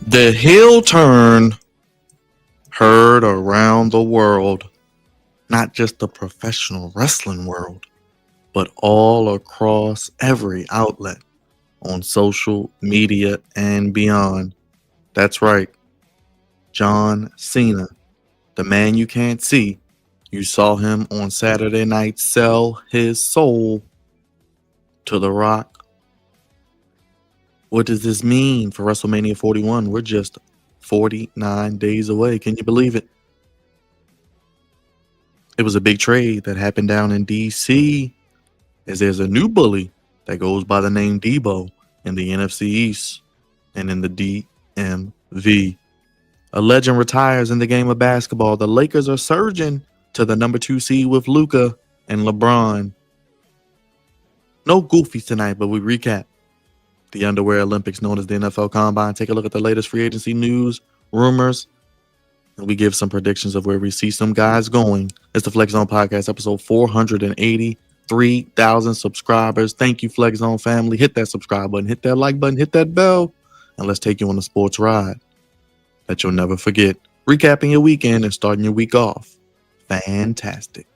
The heel turn heard around the world, not just the professional wrestling world, but all across every outlet on social media and beyond. That's right, John Cena, the man you can't see. You saw him on Saturday night sell his soul to The Rock. What does this mean for WrestleMania 41? We're just 49 days away. Can you believe it? It was a big trade that happened down in DC, as there's a new bully that goes by the name Deebo in the NFC East and in the DMV. A legend retires in the game of basketball. The Lakers are surging to the number 2 seed with Luka and LeBron. No goofies tonight, but we recap the underwear Olympics known as the NFL Combine. Take a look at the latest free agency news, rumors, and we give some predictions of where we see some guys going. It's the Flex Zone Podcast, episode 483,000 subscribers. Thank you, Flex Zone family. Hit that subscribe button, hit that like button, hit that bell, and let's take you on a sports ride that you'll never forget. Recapping your weekend and starting your week off. Fantastic.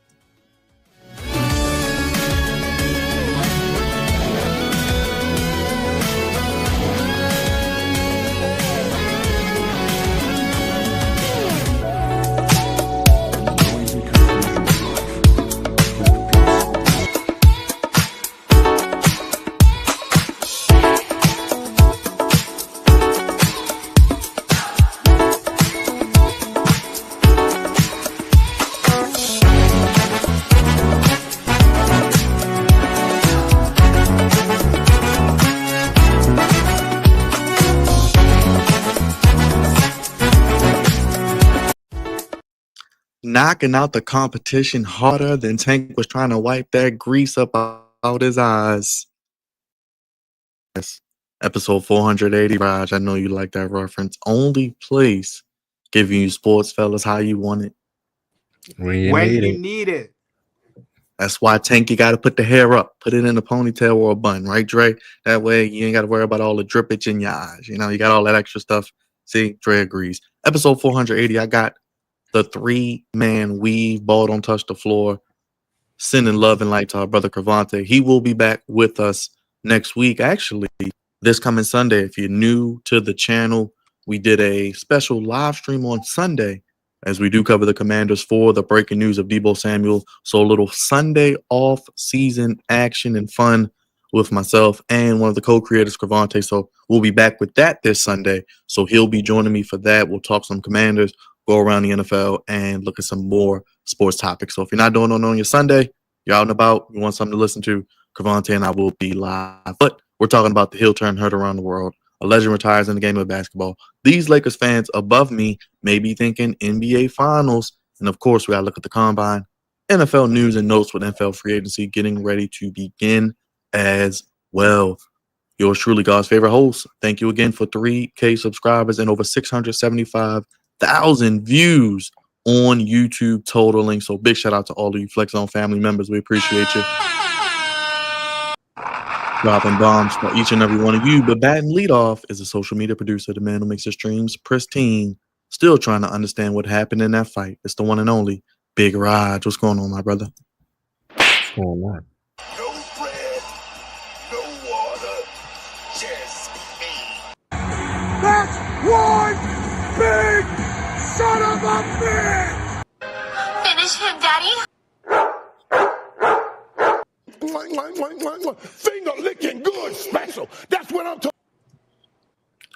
Knocking out the competition harder than Tank was trying to wipe that grease up out his eyes. Yes, episode 480, Raj. I know you like that reference. Only place giving you sports, fellas, how you want it. When you need it. That's why, Tank, you got to put the hair up. Put it in a ponytail or a bun, right, Dre? That way you ain't got to worry about all the drippage in your eyes. You know, you got all that extra stuff. See, Dre agrees. Episode 480, I got the 3-man weave, ball don't touch the floor, sending love and light to our brother Cravante. He will be back with us next week. Actually, this coming Sunday. If you're new to the channel, we did a special live stream on Sunday as we do cover the Commanders for the breaking news of Deebo Samuel. So a little Sunday off-season action and fun with myself and one of the co-creators, Cravante. So we'll be back with that this Sunday. So he'll be joining me for that. We'll talk some Commanders, go around the NFL, and look at some more sports topics. So if you're not doing it on your Sunday, you're out and about, you want something to listen to, Cravante and I will be live. But we're talking about the heel turn heard around the world. A legend retires in the game of basketball. These Lakers fans above me may be thinking NBA Finals. And, of course, we got to look at the Combine, NFL news and notes with NFL free agency getting ready to begin as well. Yours truly, God's favorite host. Thank you again for 3K subscribers and over 675,000 views on YouTube totaling. So big shout out to all of you Flex Zone family members. We appreciate you. Dropping bombs for each and every one of you. But batting leadoff is a social media producer, the man who makes his streams pristine. Still trying to understand what happened in that fight. It's the one and only Big Raj. What's going on, my brother? What's going on? No bread, no water, just me. That's one big son of a bitch! Finish him, Daddy. Finger licking good special. That's what I'm talking.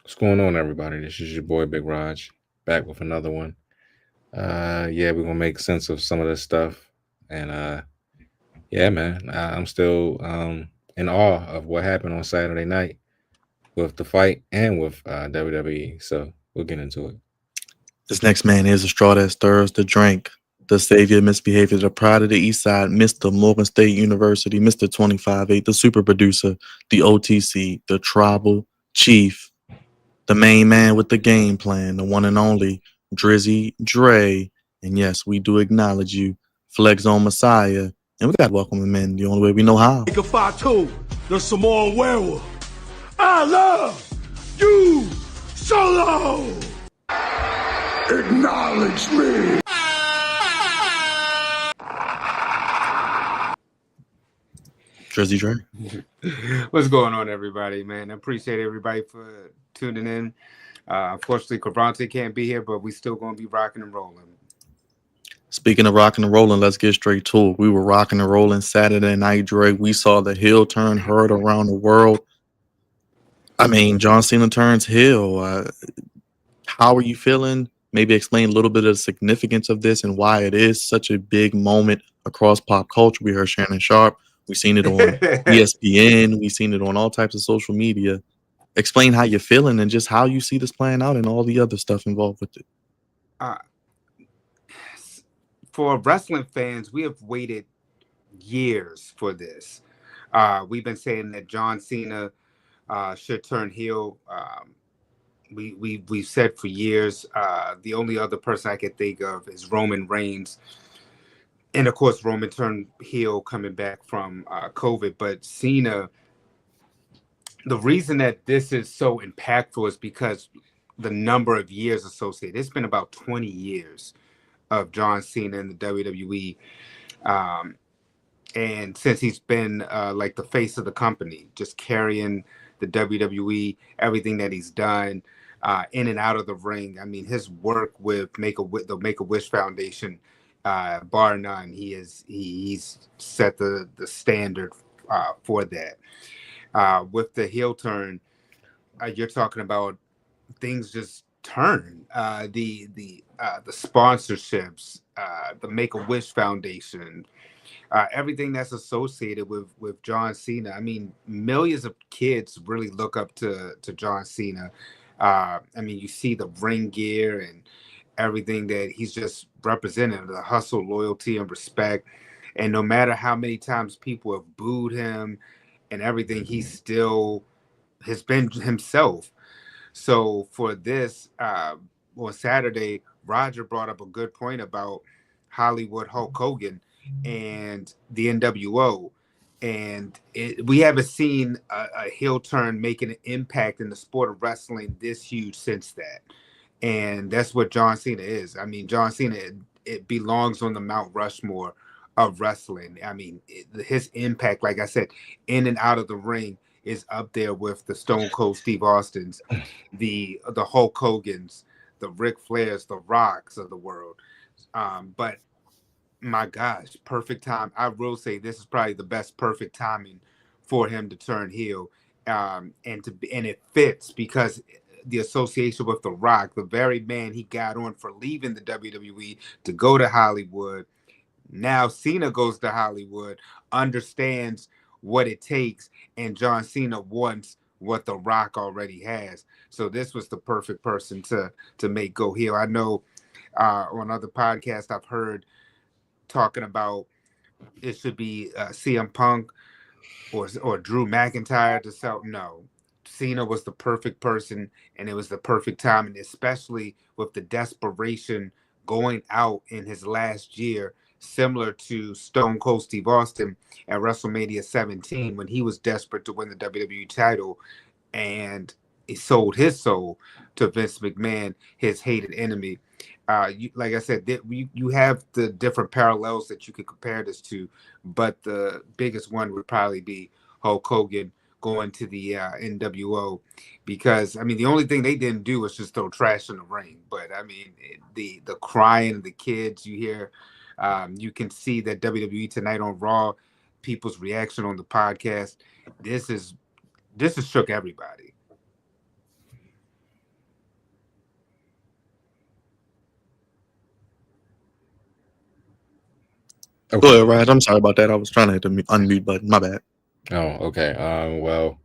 What's going on, everybody? This is your boy Big Raj, back with another one. We're gonna make sense of some of this stuff. And man, I'm still in awe of what happened on Saturday night with the fight and with WWE. So we'll get into it. This next man is a straw that stirs the drink. The savior misbehavior, the pride of the East Side, Mr. Morgan State University, Mr. 25-8, the super producer, the OTC, the tribal chief, the main man with the game plan, the one and only Drizzy Dre. And yes, we do acknowledge you, Flex Zone Messiah. And we got to welcome him in the only way we know how. Take a 5-2, the Samoan werewolf. I love you, Solo! Acknowledge me! Drizzy Dre. What's going on, everybody, man? I appreciate everybody for tuning in. Unfortunately, Cavante can't be here, but we still going to be rocking and rolling. Speaking of rocking and rolling, let's get straight to it. We were rocking and rolling Saturday night, Dre. We saw the heel turn heard around the world. I mean, John Cena turns heel. How are you feeling? Maybe explain a little bit of the significance of this and why it is such a big moment across pop culture. We heard Shannon Sharp. We've seen it on ESPN. We've seen it on all types of social media. Explain how you're feeling and just how you see this playing out and all the other stuff involved with it. For wrestling fans, we have waited years for this. We've been saying that John Cena should turn heel. We've said for years. The only other person I can think of is Roman Reigns, and of course Roman turned heel coming back from COVID. But Cena, the reason that this is so impactful is because the number of years associated. It's been about 20 years of John Cena in the WWE. And since he's been like the face of the company, just carrying the WWE, everything that he's done in and out of the ring. I mean, his work with the Make-A-Wish Foundation, bar none, he's set the standard for that. With the heel turn, you're talking about things just turn. The sponsorships, the Make-A-Wish Foundation, everything that's associated with John Cena. I mean, millions of kids really look up to John Cena. I mean, you see the ring gear and everything that he's just representing, the hustle, loyalty, and respect. And no matter how many times people have booed him and everything, he still has been himself. So for this, on Saturday, Roger brought up a good point about Hollywood Hulk Hogan and the NWO. And we haven't seen a heel turn making an impact in the sport of wrestling this huge since that. And that's what John Cena is. I mean, John Cena, it belongs on the Mount Rushmore of wrestling. I mean, his impact, like I said, in and out of the ring is up there with the Stone Cold Steve Austins, the Hulk Hogans, the Ric Flairs, the Rocks of the world. But my gosh, perfect time. I will say this is probably the best perfect timing for him to turn heel. And it fits because the association with The Rock, the very man he got on for leaving the WWE to go to Hollywood. Now Cena goes to Hollywood, understands what it takes, and John Cena wants what The Rock already has. So this was the perfect person to make go heel. I know on other podcasts I've heard talking about it should be CM Punk or Drew McIntyre to sell. No, Cena was the perfect person, and it was the perfect time, and especially with the desperation going out in his last year, similar to Stone Cold Steve Austin at WrestleMania 17 when he was desperate to win the WWE title, and he sold his soul to Vince McMahon, his hated enemy. Like I said, you have the different parallels that you could compare this to, but the biggest one would probably be Hulk Hogan going to the NWO, because I mean the only thing they didn't do was just throw trash in the ring. But I mean the crying, the kids you hear, you can see that WWE tonight on Raw, people's reaction on the podcast. This has shook everybody. Okay. Go ahead, Raj. I'm sorry about that. I was trying to hit the unmute button. My bad. Oh, okay. Well,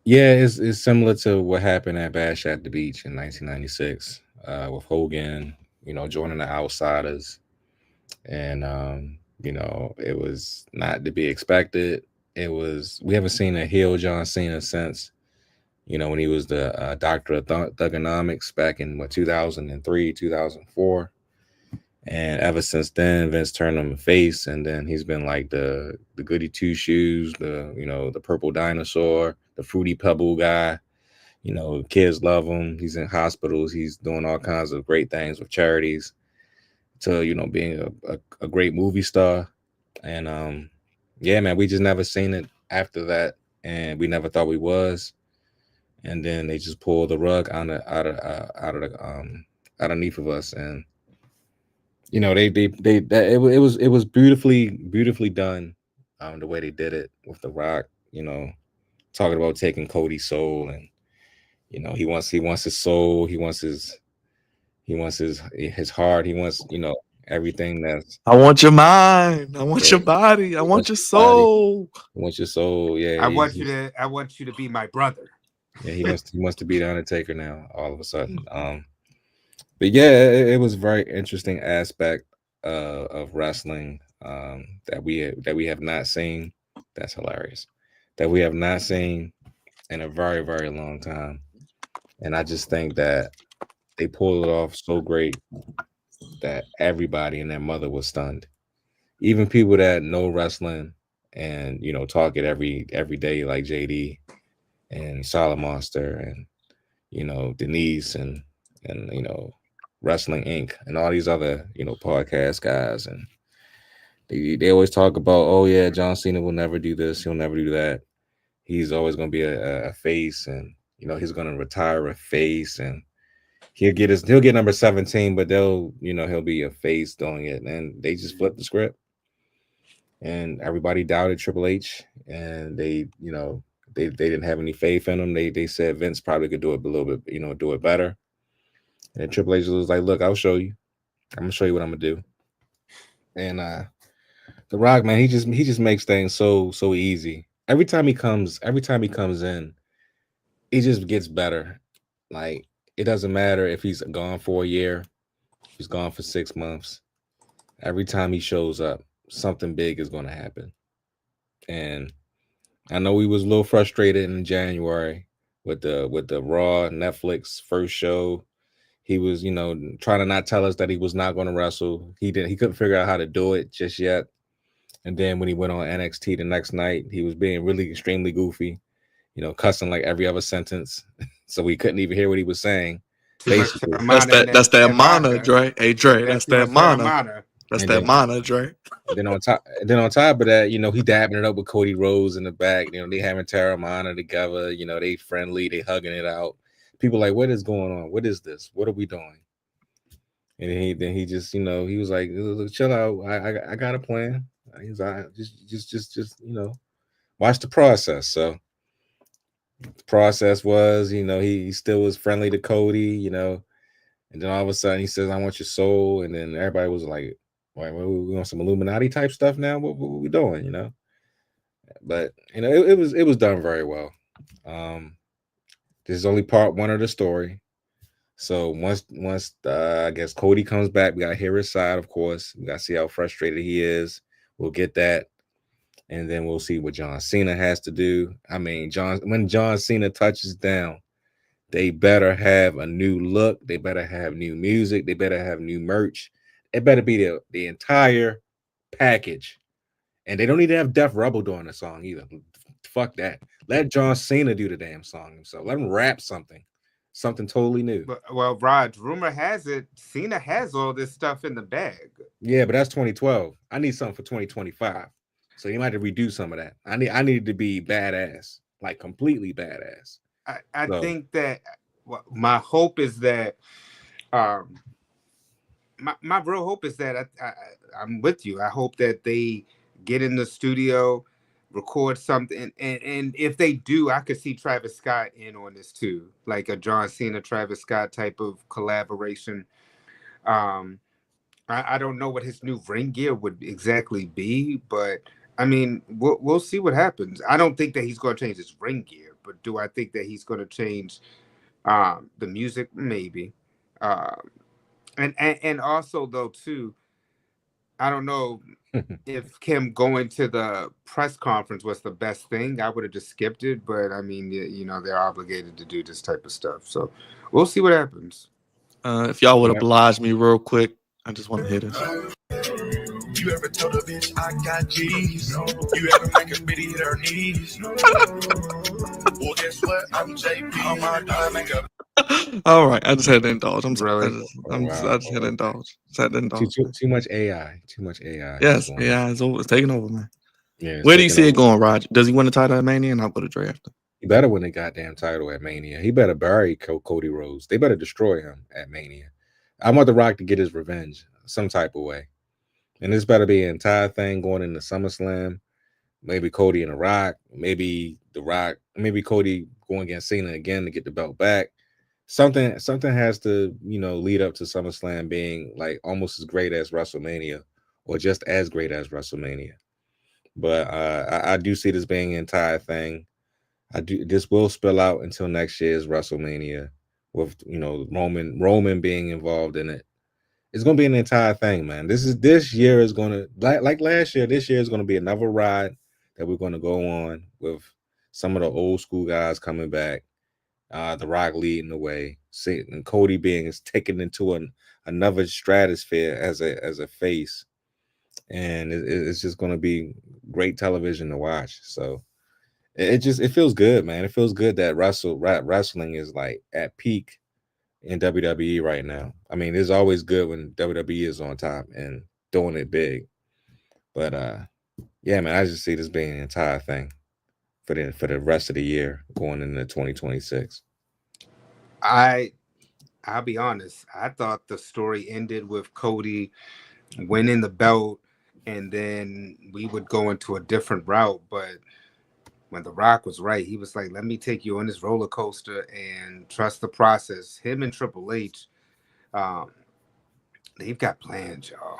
yeah, it's similar to what happened at Bash at the Beach in 1996 with Hogan, joining the Outsiders. And, it was not to be expected. We haven't seen a heel John Cena since, when he was the doctor of thugonomics back in 2003, 2004. And ever since then, Vince turned him face, and then he's been like the goody two shoes, the purple dinosaur, the fruity pebble guy. You know, kids love him. He's in hospitals. He's doing all kinds of great things with charities. To being a great movie star, and yeah, man, we just never seen it after that, and we never thought we was, and then they just pulled the rug out of the out underneath of us, and they that it was beautifully done, the way they did it with the Rock, talking about taking Cody's soul, and he wants his soul, he wants his heart, he wants everything that's I want your mind. I want yeah, your body. I he want wants your your body, soul. he wants your soul, yeah, I want you to be my brother. yeah, he wants to be the Undertaker now all of a sudden. But yeah, it was a very interesting aspect of wrestling, that we have not seen. That's hilarious. That we have not seen in a very very long time, and I just think that they pulled it off so great that everybody and their mother was stunned. Even people that know wrestling and talk it every day, like JD and Solid Monster and Denise and Wrestling Inc. and all these other podcast guys, and they always talk about, oh yeah, John Cena will never do this, he'll never do that. He's always going to be a face, and he's going to retire a face, and he'll get number 17, but he'll be a face doing it, and they just flipped the script, and everybody doubted Triple H, and they didn't have any faith in him. They said Vince probably could do it a little bit, do it better. And Triple H was like, "Look, I'll show you. I'm gonna show you what I'm gonna do." And The Rock, man, he just makes things so easy. Every time he comes in, he just gets better. Like, it doesn't matter if he's gone for a year, if he's gone for 6 months. Every time he shows up, something big is going to happen. And I know we was a little frustrated in January with the Raw Netflix first show. He was, trying to not tell us that he was not going to wrestle. He couldn't figure out how to do it just yet. And then when he went on NXT the next night, he was being really extremely goofy, cussing like every other sentence. So we couldn't even hear what he was saying, Too much basically. That's Terramana in that. That's that that mana, vodka. Dre. Hey, Dre. That's That's too that much mana. Terramana. That's And that then mana, Dre. then on top of that, he dabbing it up with Cody Rhodes in the back. They having Terramana together. They friendly, they hugging it out. People like, what is going on? What is this? What are we doing? And then he just, he was like, "Look, chill out. I got a plan." He's like, just watch the process. So the process was, he still was friendly to Cody, and then all of a sudden he says, "I want your soul," and then everybody was like, "Wait, we want some Illuminati type stuff now? What we doing?" But it was done very well. This is only part one of the story. So once I guess Cody comes back, we gotta hear his side, of course. We gotta see how frustrated he is. We'll get that, and then we'll see what John Cena has to do. I mean, when John Cena touches down, they better have a new look. They better have new music. They better have new merch. It better be the entire package. And they don't need to have Def Rebel doing the song either. Fuck that. Let John Cena do the damn song himself. Let him rap something totally new. Well, Rod, rumor has it Cena has all this stuff in the bag. Yeah, but that's 2012. I need something for 2025. So you might have to redo some of that. I need to be badass, like completely badass. I So, think that my hope is that my real hope is that I'm with you. I hope that they get in the studio, record something, and if they do, I could see Travis Scott in on this too, like a John Cena Travis Scott type of collaboration. Um, I don't know what his new ring gear would exactly be, but I mean, we'll see what happens. I don't think that he's going to change his ring gear, but do I think that he's going to change the music? Maybe. Um, and also though too, I don't know if Kim going to the press conference was the best thing. I would have just skipped it, but I mean, they're obligated to do this type of stuff, so we'll see what happens. If y'all would yeah. oblige me real quick, I just want to hear this. You ever told a bitch I got G's? No. You ever make a bitty hit her knees? No. Well, guess what? I'm JP. Oh my God, make a. All right, I just had to indulge. I'm sorry. Really? I just had to indulge. Just had to indulge. Man. Too much AI. Too much AI. Yes, yeah, it's taking over, man. Yeah, Where do you see it going, Roger? Does he win the title at Mania? And I'll go to Dre after. He better win the goddamn title at Mania. He better bury Cody Rhodes. They better destroy him at Mania. I want The Rock to get his revenge some type of way. And this better be an entire thing going into SummerSlam. Maybe Cody and The Rock. Maybe The Rock. Maybe Cody going against Cena again to get the belt back. Something has to, lead up to SummerSlam being like almost as great as WrestleMania or just as great as WrestleMania. But I do see this being an entire thing. This will spill out until next year's WrestleMania with Roman being involved in it. It's gonna be an entire thing, man. This year is gonna like last year. This year is gonna be another ride that we're gonna go on with some of the old school guys coming back. The Rock leading the way, and Cody being taken into another stratosphere as a face, and it's just gonna be great television to watch. So it feels good, man. It feels good that wrestling is like at peak in WWE right now. I mean, it's always good when WWE is on top and doing it big. But yeah, man, I just see this being an entire thing for the rest of the year going into 2026. I'll be honest. I thought the story ended with Cody winning the belt, and then we would go into a different route. But when The Rock was right, he was like, "Let me take you on this roller coaster and trust the process." Him and Triple H, they've got plans, y'all.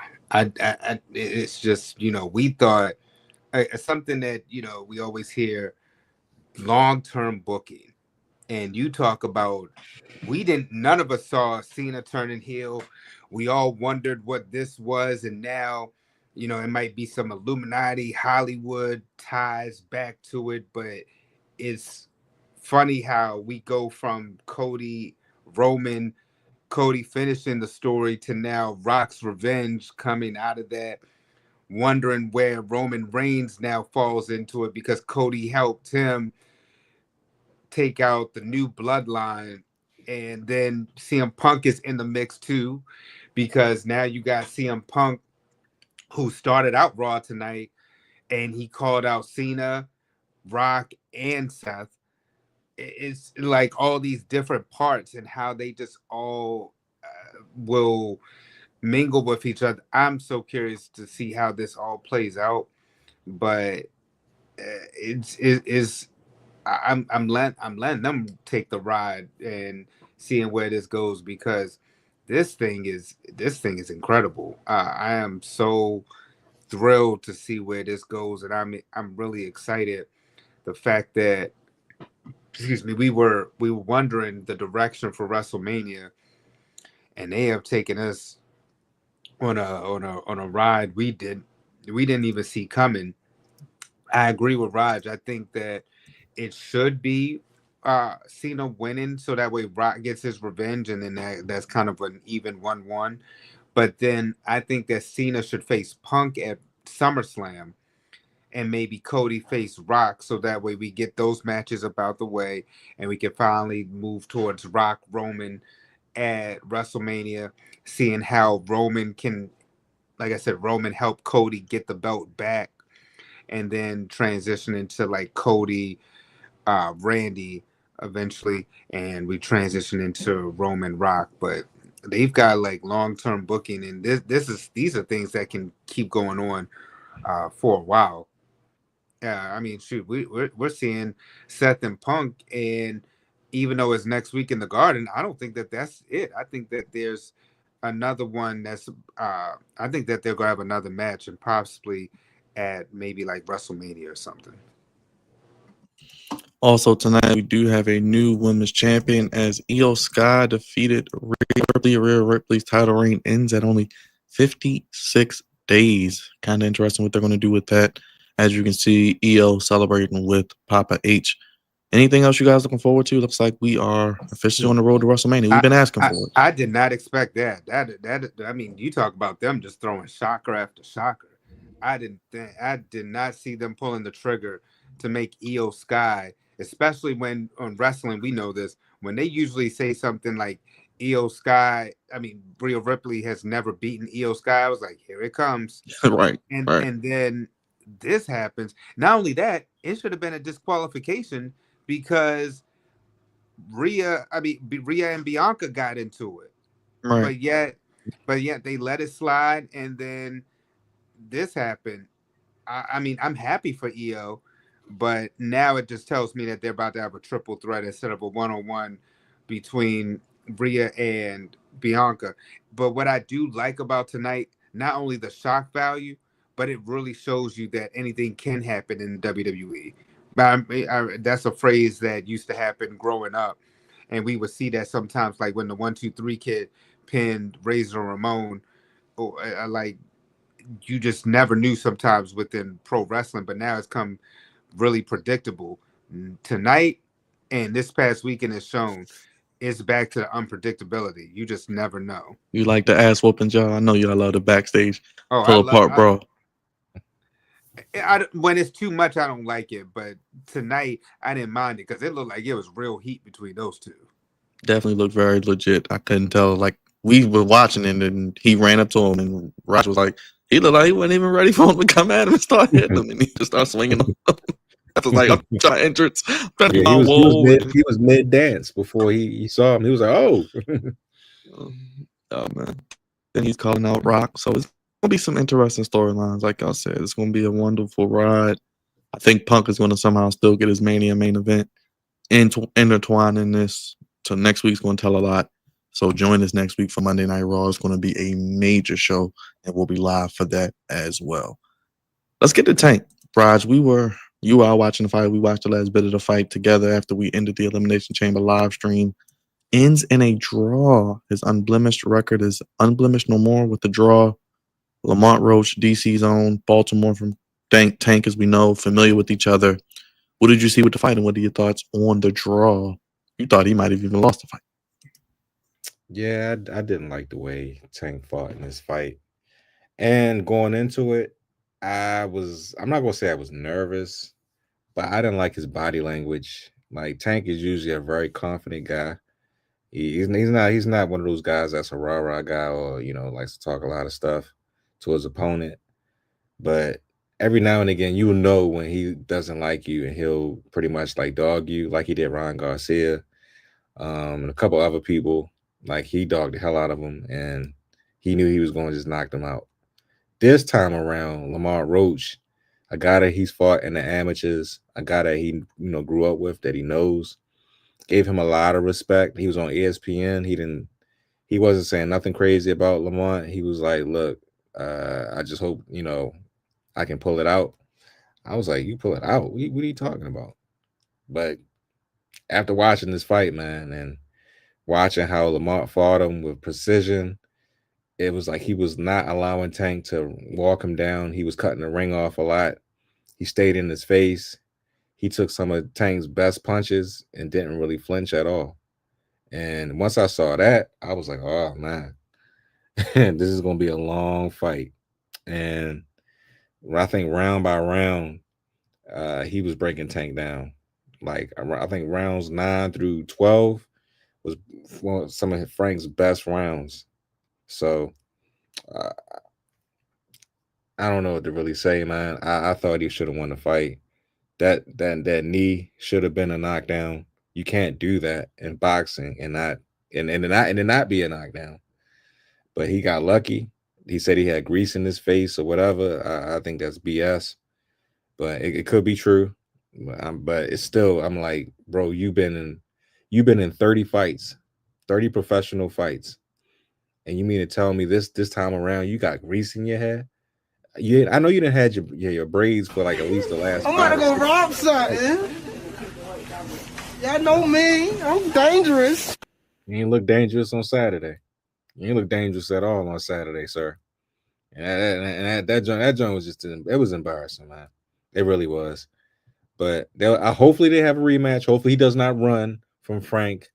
It's just we thought something that we always hear, long-term booking. And you talk about, none of us saw Cena turning heel. We all wondered what this was. And now, it might be some Illuminati, Hollywood ties back to it. But it's funny how we go from Cody finishing the story to now Rock's revenge coming out of that, wondering where Roman Reigns now falls into it because Cody helped him take out the new bloodline. And then CM Punk is in the mix too, because now you got CM Punk, who started out Raw tonight, and he called out Cena, Rock, and Seth. It's like all these different parts and how they just all will mingle with each other. I'm so curious to see how this all plays out, but I'm letting them take the ride and seeing where this goes, because this thing is incredible. I am so thrilled to see where this goes, and I'm really excited. The fact that, we were wondering the direction for WrestleMania, and they have taken us on a ride we didn't even see coming. I agree with Raj. I think that it should be Cena winning, so that way Rock gets his revenge, and then that's kind of an even 1-1. But then I think that Cena should face Punk at SummerSlam, and maybe Cody face Rock, so that way we get those matches about the way, and we can finally move towards Rock Roman at WrestleMania, seeing how Roman can, like I said, Roman help Cody get the belt back, and then transition into like Cody, Randy eventually, and we transition into Roman Rock. But they've got like long-term booking, and these are things that can keep going on for a while. I mean, shoot, we're seeing Seth and Punk, and even though it's next week in the Garden, I don't think that that's it. I think that there's another one that's. I think that they're gonna have another match, and possibly at maybe like WrestleMania or something. Also tonight, we do have a new women's champion as Io Sky defeated Rhea Ripley. Rhea Ripley's title reign ends at only 56 days. Kind of interesting what they're going to do with that. As you can see, Io celebrating with Papa H. Anything else you guys looking forward to? Looks like we are officially on the road to WrestleMania. We've been asking for it. I did not expect that. That I mean, you talk about them just throwing shocker after shocker. I did not see them pulling the trigger to make Io Sky, especially when on wrestling we know this when they usually say something like Io Sky. I mean, Rhea Ripley has never beaten Io Sky. I was like, here it comes, Right, and right, and then this happens. Not only that, it should have been a disqualification because Rhea and Bianca got into it, right. but yet, they let it slide, and then this happened. I mean, I'm happy for EO, but now it just tells me that they're about to have a triple threat instead of a one-on-one between Rhea and Bianca. But what I do like about tonight, not only the shock value, but it really shows you that anything can happen in WWE. That's a phrase that used to happen growing up, and we would see that sometimes, like when the 1-2-3 kid pinned Razor Ramon, or like you just never knew sometimes within pro wrestling, but now it's come really predictable. Tonight and this past weekend has shown it's back to the unpredictability. You just never know. You like the ass whooping, y'all? I know y'all love the backstage Oh, I pull love. apart, bro. When it's too much, I don't like it. But tonight, I didn't mind it because it looked like it was real heat between those two. Definitely looked very legit. I couldn't tell. Like we were watching it, and he ran up to him, and Raj was like, he looked like he wasn't even ready for him to come at him and start hitting him, and he just started swinging him. I was like, I'm trying to entrance, I'm trying to Yeah, get my whoa. he was mid dance before he saw him. He was like, "Oh, Oh man. Then he's calling out Rock. So it's gonna be some interesting storylines. Like I said, it's gonna be a wonderful ride. I think Punk is gonna somehow still get his Mania main event intertwined in this. So next week's gonna tell a lot. So join us next week for Monday Night Raw. It's gonna be a major show, and we'll be live for that as well. Let's get to Tank. Raj, you were out watching the fight. We watched the last bit of the fight together after we ended the Elimination Chamber live stream. Ends in a draw. His unblemished record is unblemished no more with the draw. Lamont Roach, DC's own, Baltimore from Tank, as we know, familiar with each other. What did you see with the fight, and what are your thoughts on the draw? You thought he might have even lost the fight. yeah." I didn't like the way Tank fought in this fight, and going into it, I'm not gonna say I was nervous, but I didn't like his body language. Like Tank is usually a very confident guy. He's not one of those guys that's a rah rah guy or likes to talk a lot of stuff to his opponent. But every now and again, you know when he doesn't like you, and he'll pretty much like dog you, like he did Ryan Garcia, and a couple other people. Like he dogged the hell out of him, and he knew he was going to just knock them out. This time around, Lamar Roach, a guy that he's fought in the amateurs, a guy that he grew up with, that he knows, gave him a lot of respect. He was on ESPN. He wasn't saying nothing crazy about Lamont. He was like, "Look, I just hope I can pull it out." I was like, "You pull it out? What are you talking about?" But after watching this fight, man, and watching how Lamont fought him with precision, it was like he was not allowing Tank to walk him down. He was cutting the ring off a lot. He stayed in his face. He took some of Tank's best punches and didn't really flinch at all. And once I saw that, I was like, "Oh man, this is gonna be a long fight." And I think round by round, he was breaking Tank down. Like I think rounds 9 through 12 was some of Frank's best rounds. So uh, I don't know what to really say, man. I thought he should have won the fight. That knee should have been a knockdown. You can't do that in boxing and not and not be a knockdown. But he got lucky. He said he had grease in his face or whatever. I think that's BS, but it could be true. But it's still, I'm like, bro, you've been in 30 fights, 30 professional fights, and you mean to tell me this time around you got grease in your hair? I know you didn't had your braids for like at least the last. I'm about to go rob something. Y'all know me. I'm dangerous. You ain't look dangerous on Saturday. You ain't look dangerous at all on Saturday, sir. And that joint was it was embarrassing, man. It really was. But hopefully they have a rematch. Hopefully he does not run from Frank,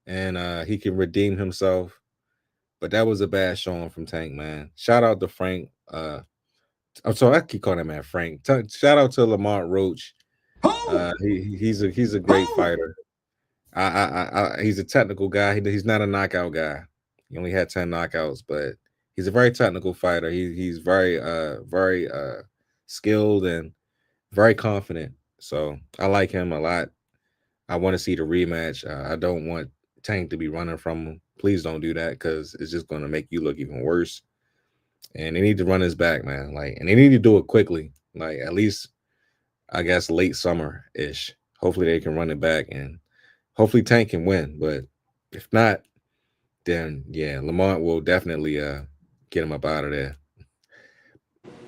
and he can redeem himself. But that was a bad showing from Tank, man. Shout out to Frank. I'm sorry, I keep calling that man Frank. Shout out to Lamont Roach. He's a great fighter. He's a technical guy. He's not a knockout guy. He only had 10 knockouts, but he's a very technical fighter. He's very skilled and very confident. So I like him a lot. I want to see the rematch. I don't want Tank to be running from him. Please don't do that because it's just going to make you look even worse. And they need to run his back, man. Like, and they need to do it quickly. Like, at least I guess late summer ish. Hopefully they can run it back and hopefully Tank can win. But if not, then yeah, Lamont will definitely get him up out of there.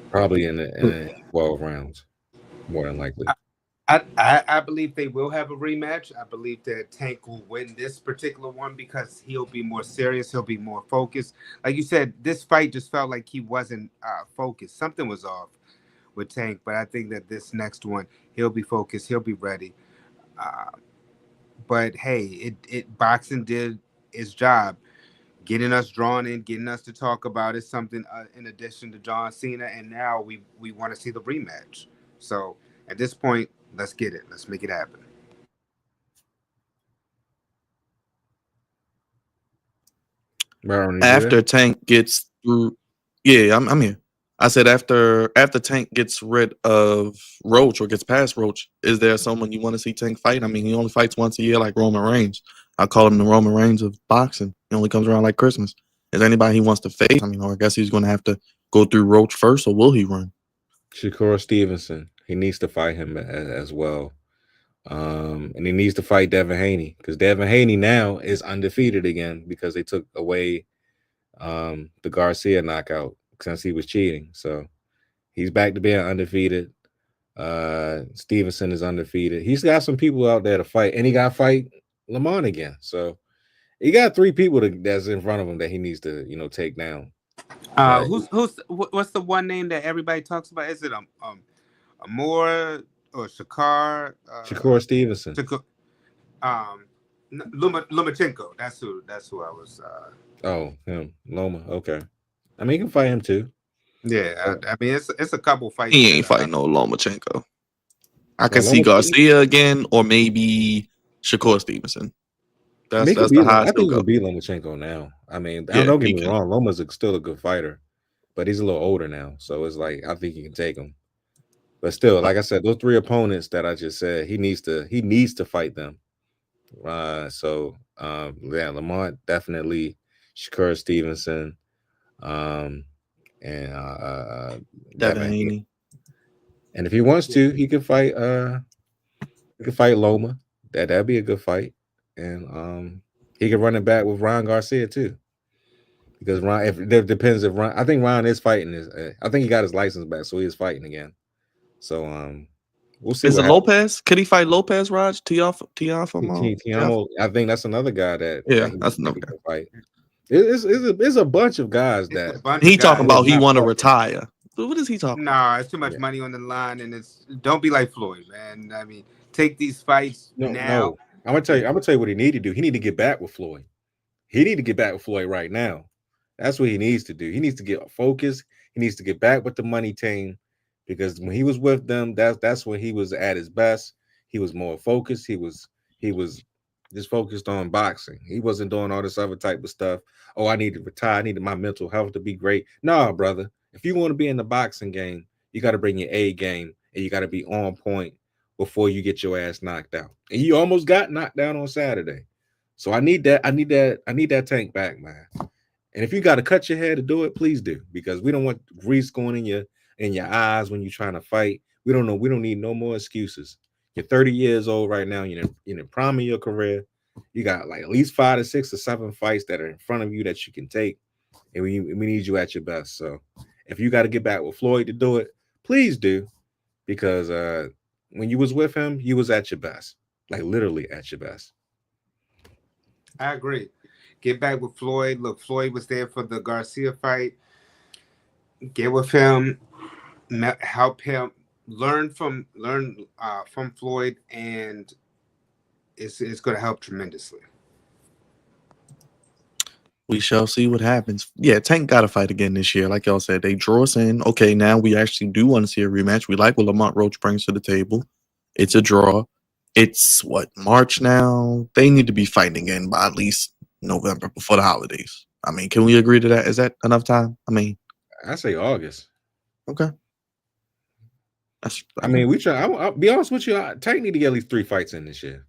Probably in 12 rounds, more than likely. I believe they will have a rematch. I believe that Tank will win this particular one because he'll be more serious. He'll be more focused. Like you said, this fight just felt like he wasn't focused. Something was off with Tank, but I think that this next one, he'll be focused. He'll be ready. Uh, but hey, it boxing did its job, getting us drawn in, getting us to talk about it. Something in addition to John Cena, and now we want to see the rematch. So at this point, let's get it. Let's make it happen. Baron, you After there? Tank gets through, yeah, I'm here. I said after Tank gets rid of Roach or gets past Roach, is there someone you want to see Tank fight? I mean, he only fights once a year, like Roman Reigns. I call him the Roman Reigns of boxing. He only comes around like Christmas. Is there anybody he wants to face? I mean, or I guess he's going to have to go through Roach first, or will he run? Shakur Stevenson. He needs to fight him as well. And he needs to fight Devin Haney because Devin Haney now is undefeated again because they took away the Garcia knockout since he was cheating. So he's back to being undefeated. Stevenson is undefeated. He's got some people out there to fight, and he got to fight Lamont again. So he got 3 people that's in front of him that he needs to, take down. What's the one name that everybody talks about? Is it Amor or Shakar? Shakur Stevenson. Lomachenko. That's who I was. Oh, him, Loma. Okay, I mean, you can fight him too. Yeah, I mean it's a couple fights. He ain't fighting no Lomachenko. I can Well, see Garcia again, or maybe Shakur Stevenson. That's He could the beat highest I he'll think he go. could beat Lomachenko now. I mean, Yeah, don't get he me can. wrong. Loma's still a good fighter, but he's a little older now. So it's like I think he can take him. But still, like I said, those 3 opponents that I just said, he needs to fight them. Yeah, Lamont definitely, Shakur Stevenson, um, and Devin Devin. Haney. And if he wants to, he can fight. He can fight Loma. That'd be a good fight, and he can run it back with Ryan Garcia too. Because Ron, if it depends if Ron, I think Ron is fighting. I think he got his license back, so he is fighting again. So we'll see Is what it happens. Lopez? Could he fight Lopez, Raj? Tiafamo? Tiamo, I think that's another guy that Yeah, he, that's that another he guy. can fight. It's a bunch of guys It's a that bunch He of talking guys. about It's he not want to Floyd. retire. So what is he talking about? Nah, it's too much money on the line, and don't be like Floyd, man. I mean, take these fights now. No. I'm gonna tell you what he need to do. He need to get back with Floyd. He need to get back with Floyd right now. That's what he needs to do. He needs to get focused. He needs to get back with the money team because when he was with them, that's when he was at his best. He was more focused. He was just focused on boxing. He wasn't doing all this other type of stuff. Oh, I need to retire. I needed my mental health to be great. Nah, brother. If you want to be in the boxing game, you got to bring your A game and you got to be on point before you get your ass knocked out. And you almost got knocked down on Saturday. So I need that. I need that Tank back, man. And if you got to cut your hair to do it, please do, because we don't want grease going in your eyes when you're trying to fight. We don't know. We don't need no more excuses. You're 30 years old right now. You're in the prime of your career. You got like at least 5 to 6 or 7 fights that are in front of you that you can take, and we need you at your best. So if you got to get back with Floyd to do it, please do, because when you was with him, you was at your best, like literally at your best. I agree. Get back with Floyd. Look, Floyd was there for the Garcia fight. Get with him. Help him learn from Floyd, and it's going to help tremendously. We shall see what happens. Yeah, Tank got to fight again this year. Like y'all said, they drew us in. Okay, now we actually do want to see a rematch. We like what Lamont Roach brings to the table. It's a draw. It's what, March now? They need to be fighting again by at least November before the holidays. I mean, can we agree to that? Is that enough time? I mean, I say August. okay. That's, I mean, we try. I'll be honest with you. Tank need to get at least 3 fights in this year.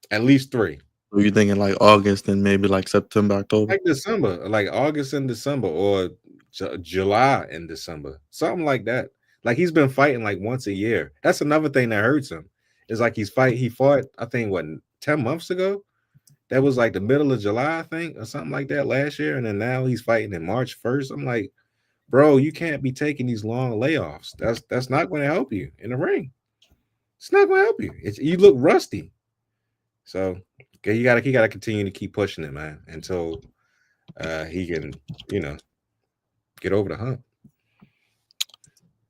At least 3. so you thinking like August and maybe like September, October? Like December, like August and December, or July and December, something like that. Like he's been fighting like once a year. That's another thing that hurts him. It's like he fought, I think, what, 10 months ago. That was like the middle of July, I think, or something like that last year, and then now he's fighting in March 1st. I'm like, bro, you can't be taking these long layoffs. That's not going to help you in the ring. It's not going to help you. You look rusty. So okay, he gotta continue to keep pushing it, man, until he can, get over the hump.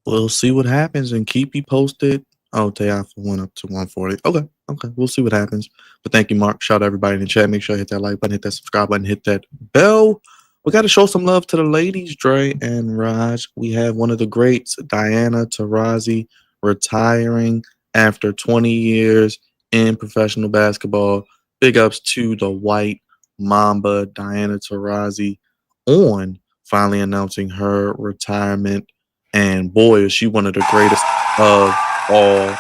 We'll see what happens and keep you posted. Oh, Tayoff went up to 140. Okay. We'll see what happens. But thank you, Mark. Shout out everybody in the chat. Make sure you hit that like button, hit that subscribe button, hit that bell. We got to show some love to the ladies, Dre and Raj. We have one of the greats, Diana Taurasi, retiring after 20 years in professional basketball. Big ups to the White Mamba, Diana Taurasi, on finally announcing her retirement. And boy, is she one of the greatest of all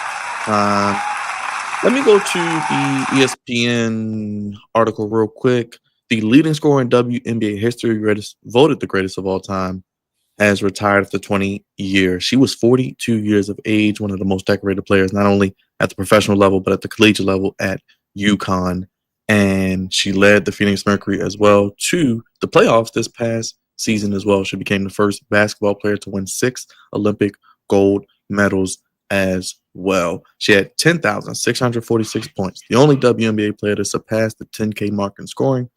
time. Let me go to the ESPN article real quick. The leading scorer in WNBA history, voted the greatest of all time, has retired after 20 years. She was 42 years of age, one of the most decorated players, not only at the professional level, but at the collegiate level at UConn. And she led the Phoenix Mercury as well to the playoffs this past season as well. She became the first basketball player to win 6 Olympic gold medals as well. She had 10,646 points, the only WNBA player to surpass the 10K mark in scoring,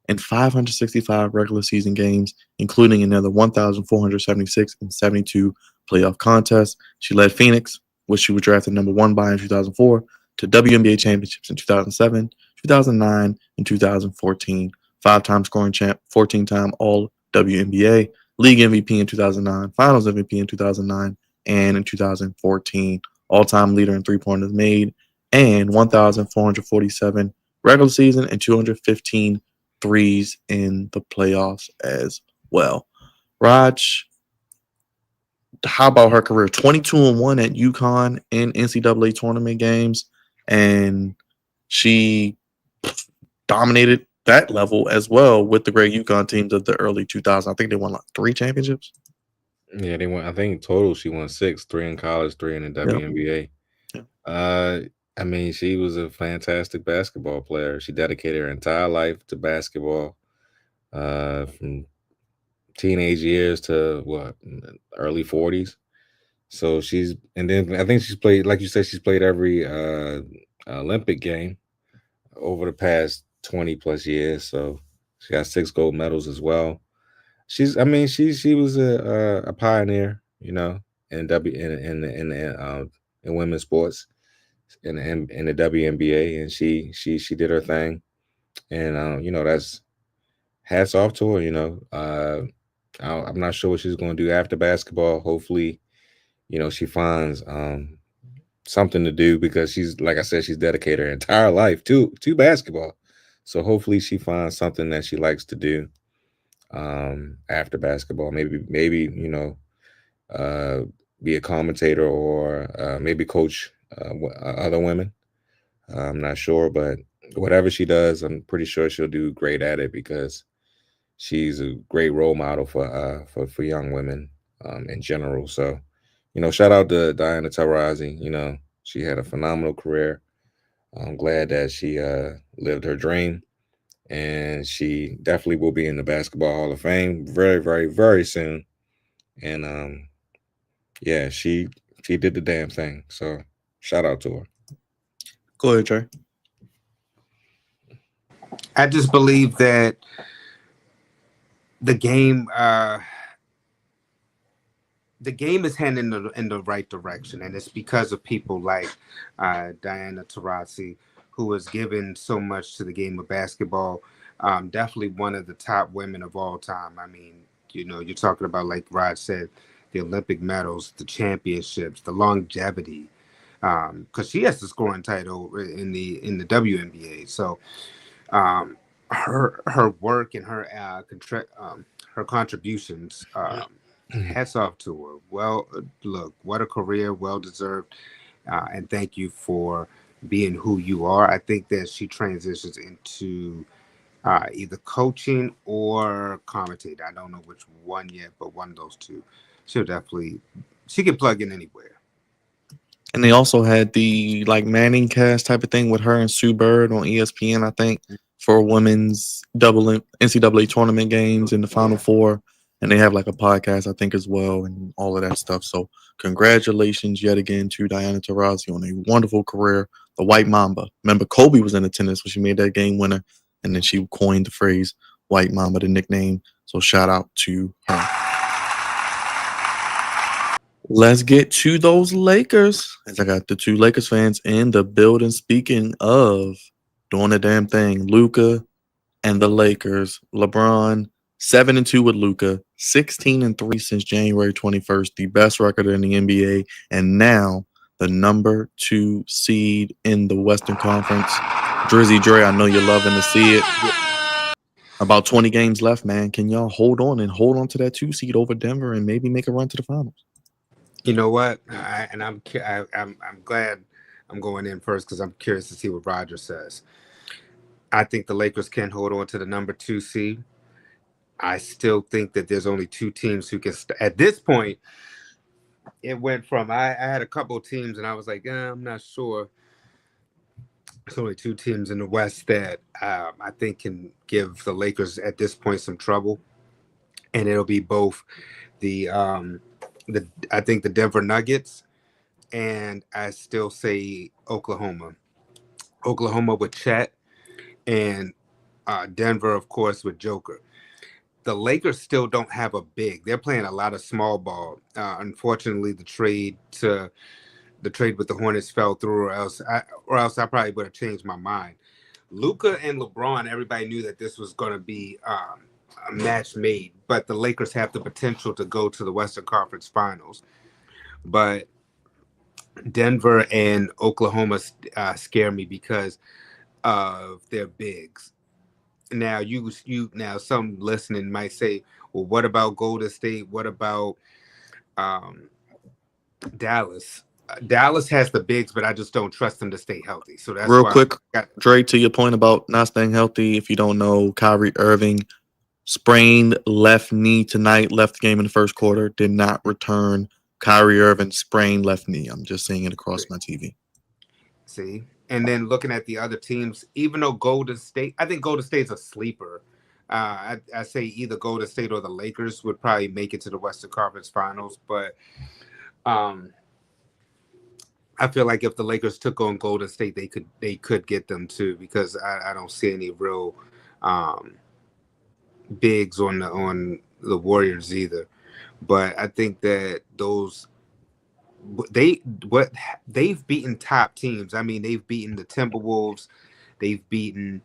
in 565 regular season games, including another 1,476 and 72 playoff contests. She led Phoenix, which she was drafted number 1 by in 2004, to WNBA championships in 2007, 2009, and 2014. 5-time scoring champ, 14-time All WNBA, League MVP in 2009, Finals MVP in 2009, and in 2014. All-time leader in three-pointers made, and 1,447 regular season and 215 threes in the playoffs as well. Raj, how about her career? 22-1 at UConn in NCAA tournament games, and she dominated that level as well with the great UConn teams of the early 2000s. I think they won like 3 championships. Yeah, they won. I think total she won 6, 3 in college, 3 in the WNBA. Yeah. I mean, she was a fantastic basketball player. She dedicated her entire life to basketball, from teenage years to early 40s. So and then I think she's played, like you said, she's played every Olympic game over the past 20 plus years. So she got 6 gold medals as well. She was a pioneer, in in women's sports, in the WNBA, and she did her thing, and that's hats off to her. I'm not sure what she's going to do after basketball. Hopefully, she finds something to do, because she's, like I said, she's dedicated her entire life to basketball. So hopefully she finds something that she likes to do after basketball. Maybe be a commentator, or maybe coach other women. I'm not sure, but whatever she does, I'm pretty sure she'll do great at it, because she's a great role model for young women in general. So, shout out to Diana Taurasi. She had a phenomenal career. I'm glad that she lived her dream, and she definitely will be in the Basketball Hall of Fame very, very, very soon. And yeah, she did the damn thing. So shout out to her. Go ahead, Trey. I just believe that the game is heading in the right direction, and it's because of people like Diana Taurasi, who has given so much to the game of basketball. Definitely one of the top women of all time. I mean, you're talking about, like Rod said, the Olympic medals, the championships, the longevity. Because she has the scoring title in the WNBA. So her work and her contributions. Hats off to her. Well, look, what a career, well deserved, and thank you for being who you are. I think that she transitions into either coaching or commentator. I don't know which one yet, but one of those two. She can plug in anywhere. And they also had the like Manning cast type of thing with her and Sue Bird on ESPN, I think, for women's NCAA tournament games in the Final Four. And they have like a podcast, I think, as well, and all of that stuff. So congratulations yet again to Diana Taurasi on a wonderful career. The White Mamba. Remember, Kobe was in attendance when she made that game winner, and then she coined the phrase White Mamba, the nickname. So shout out to her. Let's get to those Lakers. As I got the two Lakers fans in the building. Speaking of doing the damn thing, Luka and the Lakers. LeBron 7-2 with Luka, 16-3 since January 21st, the best record in the NBA, and now the number 2 seed in the Western Conference. Drizzy Dre, I know you're loving to see it. About 20 games left, man. Can y'all hold on to that 2 seed over Denver and maybe make a run to the finals? You know what? I'm glad I'm going in first because I'm curious to see what Roger says. I think the Lakers can hold on to the number 2 seed. I still think that there's only 2 teams who can. At this point, it went from I had a couple of teams and I was like, I'm not sure. There's only 2 teams in the West that I think can give the Lakers at this point some trouble, and it'll be both the I think the Denver Nuggets, and I still say Oklahoma with Chet, and Denver, of course, with Joker. The Lakers still don't have a big. They're playing a lot of small ball. Unfortunately, the trade with the Hornets fell through, or else I probably would have changed my mind. Luka and LeBron, everybody knew that this was going to be a match made, but the Lakers have the potential to go to the Western Conference Finals. But Denver and Oklahoma scare me because of their bigs. Now, now some listening might say, well, what about Golden State? What about Dallas? Dallas has the bigs, but I just don't trust them to stay healthy. So that's Real why quick, Dre, to your point about not staying healthy, if you don't know, Kyrie Irving sprained left knee tonight, left the game in the first quarter, did not return. Kyrie Irving sprained left knee. I'm just seeing it across my TV. See, and then looking at the other teams, even though I think Golden State's a sleeper. I say either Golden State or the Lakers would probably make it to the Western Conference Finals, but I feel like if the Lakers took on Golden State, they could get them too, because I don't see any real bigs on the Warriors either. But I think that they've beaten top teams. I mean, they've beaten the Timberwolves, they've beaten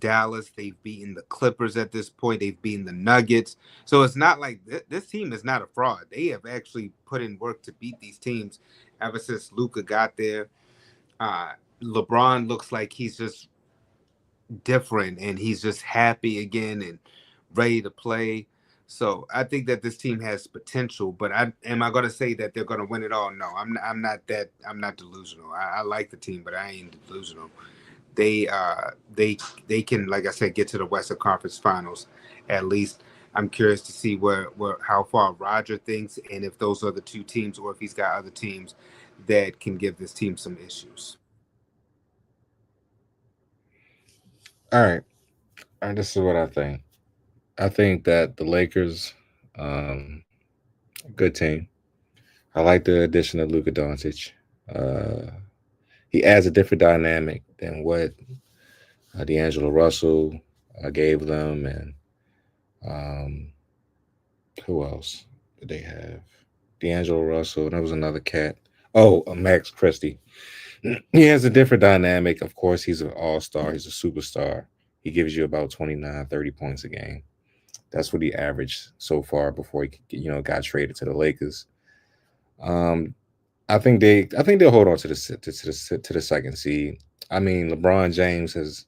Dallas, they've beaten the Clippers at this point, they've beaten the Nuggets. So it's not like this team is not a fraud. They have actually put in work to beat these teams ever since Luka got there. LeBron looks like he's just different and he's just happy again and ready to play. So I think that this team has potential, but am I going to say that they're going to win it all? No, I'm not delusional. I like the team, but I ain't delusional. They can, like I said, get to the Western Conference Finals at least. I'm curious to see where how far Roger thinks, and if those are the 2 teams, or if he's got other teams that can give this team some issues. All right. This is what I think. I think that the Lakers, good team. I like the addition of Luka Doncic. He adds a different dynamic than what D'Angelo Russell gave them, and who else did they have? D'Angelo Russell, and there was another cat. Oh, Max Christie. He has a different dynamic. Of course, he's an all-star. He's a superstar. he gives you about 29, 30 points a game. That's what he averaged so far before he got traded to the Lakers. Um, I think they'll hold on to the second seed. I mean, LeBron James has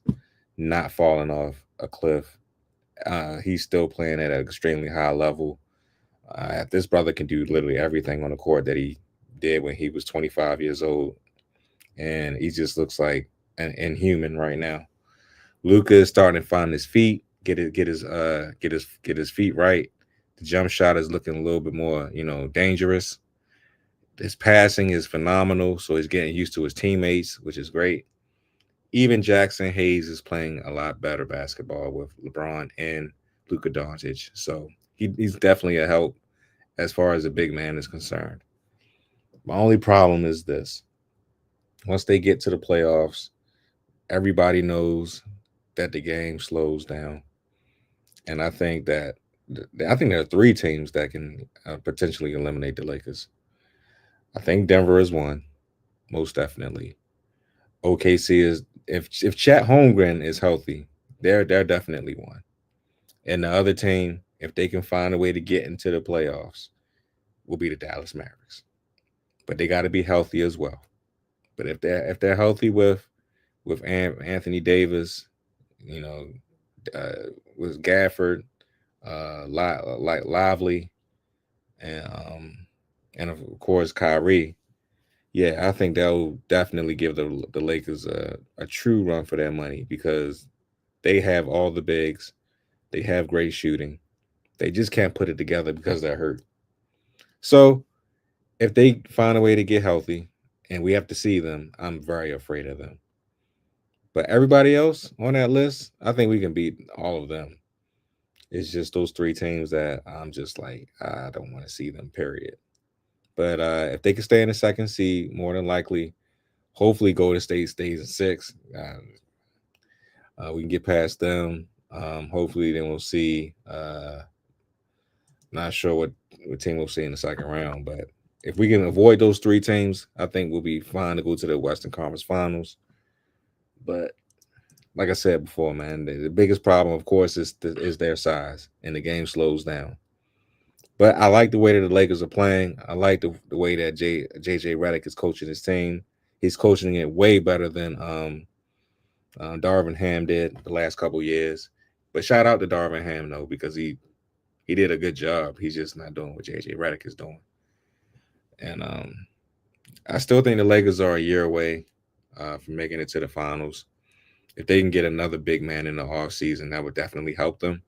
not fallen off a cliff. He's still playing at an extremely high level. This brother can do literally everything on the court that he did when he was 25 years old, and he just looks like an inhuman right now. Luka is starting to find his feet, get his feet right. The jump shot is looking a little bit more, dangerous. His passing is phenomenal, so he's getting used to his teammates, which is great. Even Jackson Hayes is playing a lot better basketball with LeBron and Luka Doncic, so he's definitely a help as far as a big man is concerned. My only problem is this: once they get to the playoffs, everybody knows that the game slows down, and I think there are three teams that can potentially eliminate the Lakers. I think Denver is one, most definitely. OKC is if Chet Holmgren is healthy, they're definitely one. And the other team, if they can find a way to get into the playoffs, will be the Dallas Mavericks. But they got to be healthy as well. But if they're healthy with Anthony Davis, you know, with Gafford, like Lively, and of course Kyrie. Yeah, I think that will definitely give the Lakers a true run for their money because they have all the bigs, they have great shooting, they just can't put it together because they're hurt. So if they find a way to get healthy, and we have to see them, I'm very afraid of them. But everybody else on that list, I think we can beat all of them. It's just those three teams that I'm just like, I don't want to see them, period. But if they can stay in the second seed, more than likely, hopefully Golden State stays in six. We can get past them. Hopefully, then we'll see. Not sure what team we'll see in the second round, but if we can avoid those three teams, I think we'll be fine to go to the Western Conference Finals. But like I said before, man, the biggest problem, of course, is their size, and the game slows down. But I like the way that the Lakers are playing. I like the way that JJ Redick is coaching his team. He's coaching it way better than Darvin Ham did the last couple years. But shout out to Darvin Ham though, because he did a good job. He's just not doing what JJ Redick is doing. And I still think the Lakers are a year away from making it to the finals. If they can get another big man in the offseason, that would definitely help them.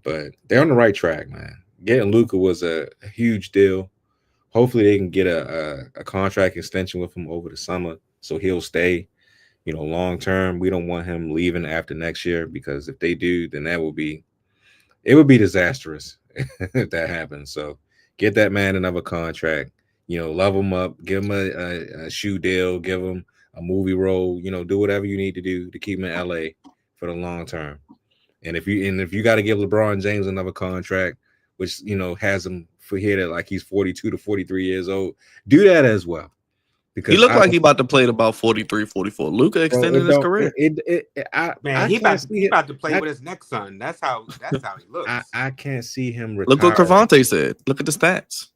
But they're on the right track, man. Getting Luka was a huge deal. Hopefully they can get a contract extension with him over the summer so he'll stay, long term. We don't want him leaving after next year because if they do, then it would be disastrous if that happens. So get that man another contract, level him up, give him a shoe deal, give him a movie role, do whatever you need to do to keep him in LA for the long term. And if you got to give LeBron James another contract, which has him for here that like he's 42 to 43 years old, do that as well. Because he looked like he about to play at about 43, 44. Luka extended his career. He about to play with his next son. That's how he looks. I can't see him retiring. Look what Cravante said. Look at the stats.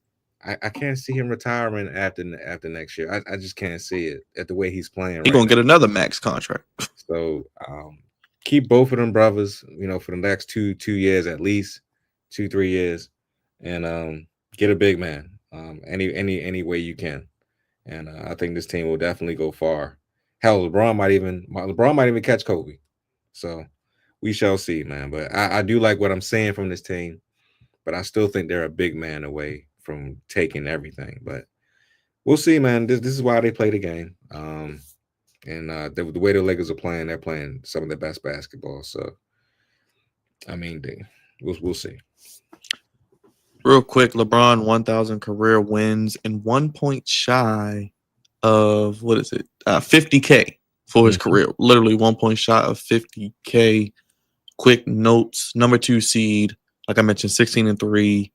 I can't see him retiring after next year. I just can't see it at the way he's playing. He's gonna get another max contract. So keep both of them brothers, for the next two years at least, 2-3 years, and get a big man. Any way you can. And I think this team will definitely go far. Hell, LeBron might even catch Kobe. So we shall see, man. But I do like what I'm seeing from this team. But I still think they're a big man away from taking everything. But we'll see, man. This is why they play the game. And the way the Lakers are playing, they're playing some of the best basketball. So, I mean, we'll see. Real quick, LeBron 1,000 career wins and 1 point shy of 50K for his career. Literally 1 point shy of 50K. Quick notes: number 2 seed, like I mentioned, 16-3.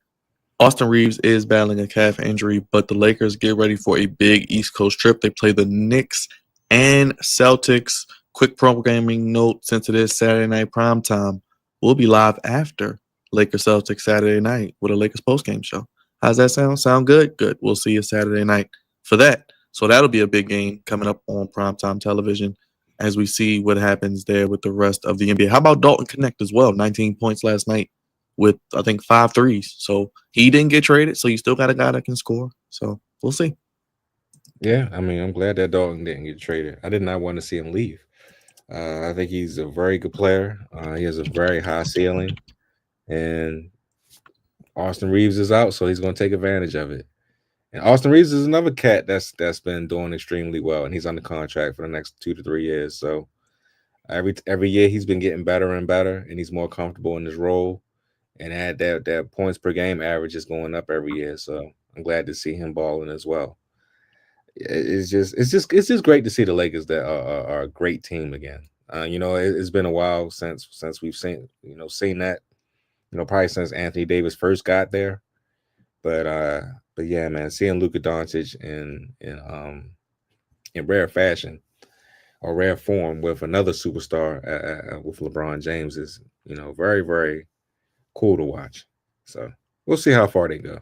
Austin Reeves is battling a calf injury, but the Lakers get ready for a big East Coast trip. They play the Knicks and Celtics. quick programming note: since it is Saturday night prime time, we'll be live after Lakers Celtics Saturday night with a Lakers postgame show. How's that sound? Sound good? Good. We'll see you Saturday night for that. So that'll be a big game coming up on primetime television as we see what happens there with the rest of the NBA. How about Dalton Connect as well? 19 points last night with, I think, 5 threes. So he didn't get traded, so you still got a guy that can score. So we'll see. Yeah, I mean, I'm glad that Dalton didn't get traded. I did not want to see him leave. I think he's a very good player. He has a very high ceiling, and Austin Reeves is out, so he's going to take advantage of it. And Austin Reeves is another cat that's been doing extremely well, and he's under contract for the next 2 to 3 years. So every year he's been getting better and better, and he's more comfortable in his role. And that points per game average is going up every year. So I'm glad to see him balling as well. It's just great to see the Lakers that are a great team again. It's been a while since we've seen that. Probably since Anthony Davis first got there. But yeah, man, seeing Luka Doncic in rare fashion or rare form with another superstar with LeBron James is very, very cool to watch. So we'll see how far they go.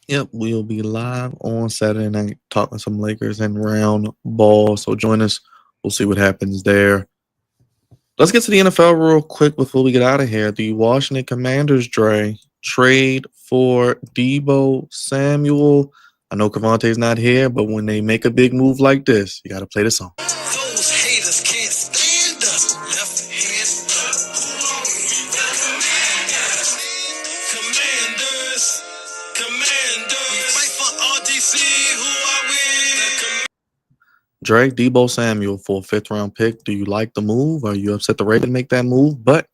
Yep, we'll be live on Saturday night talking some Lakers and round ball. So join us. We'll see what happens there. Let's get to the NFL real quick before we get out of here. The Washington Commanders, Dre, trade for Deebo Samuel. I know Cavante's not here, but when they make a big move like this, you got to play the song. Those haters can't stand us. Left hand Commanders. We fight for RDC. Who are we? Dre, Deebo Samuel for a fifth-round pick. Do you like the move? Are you upset the Ravens make that move? But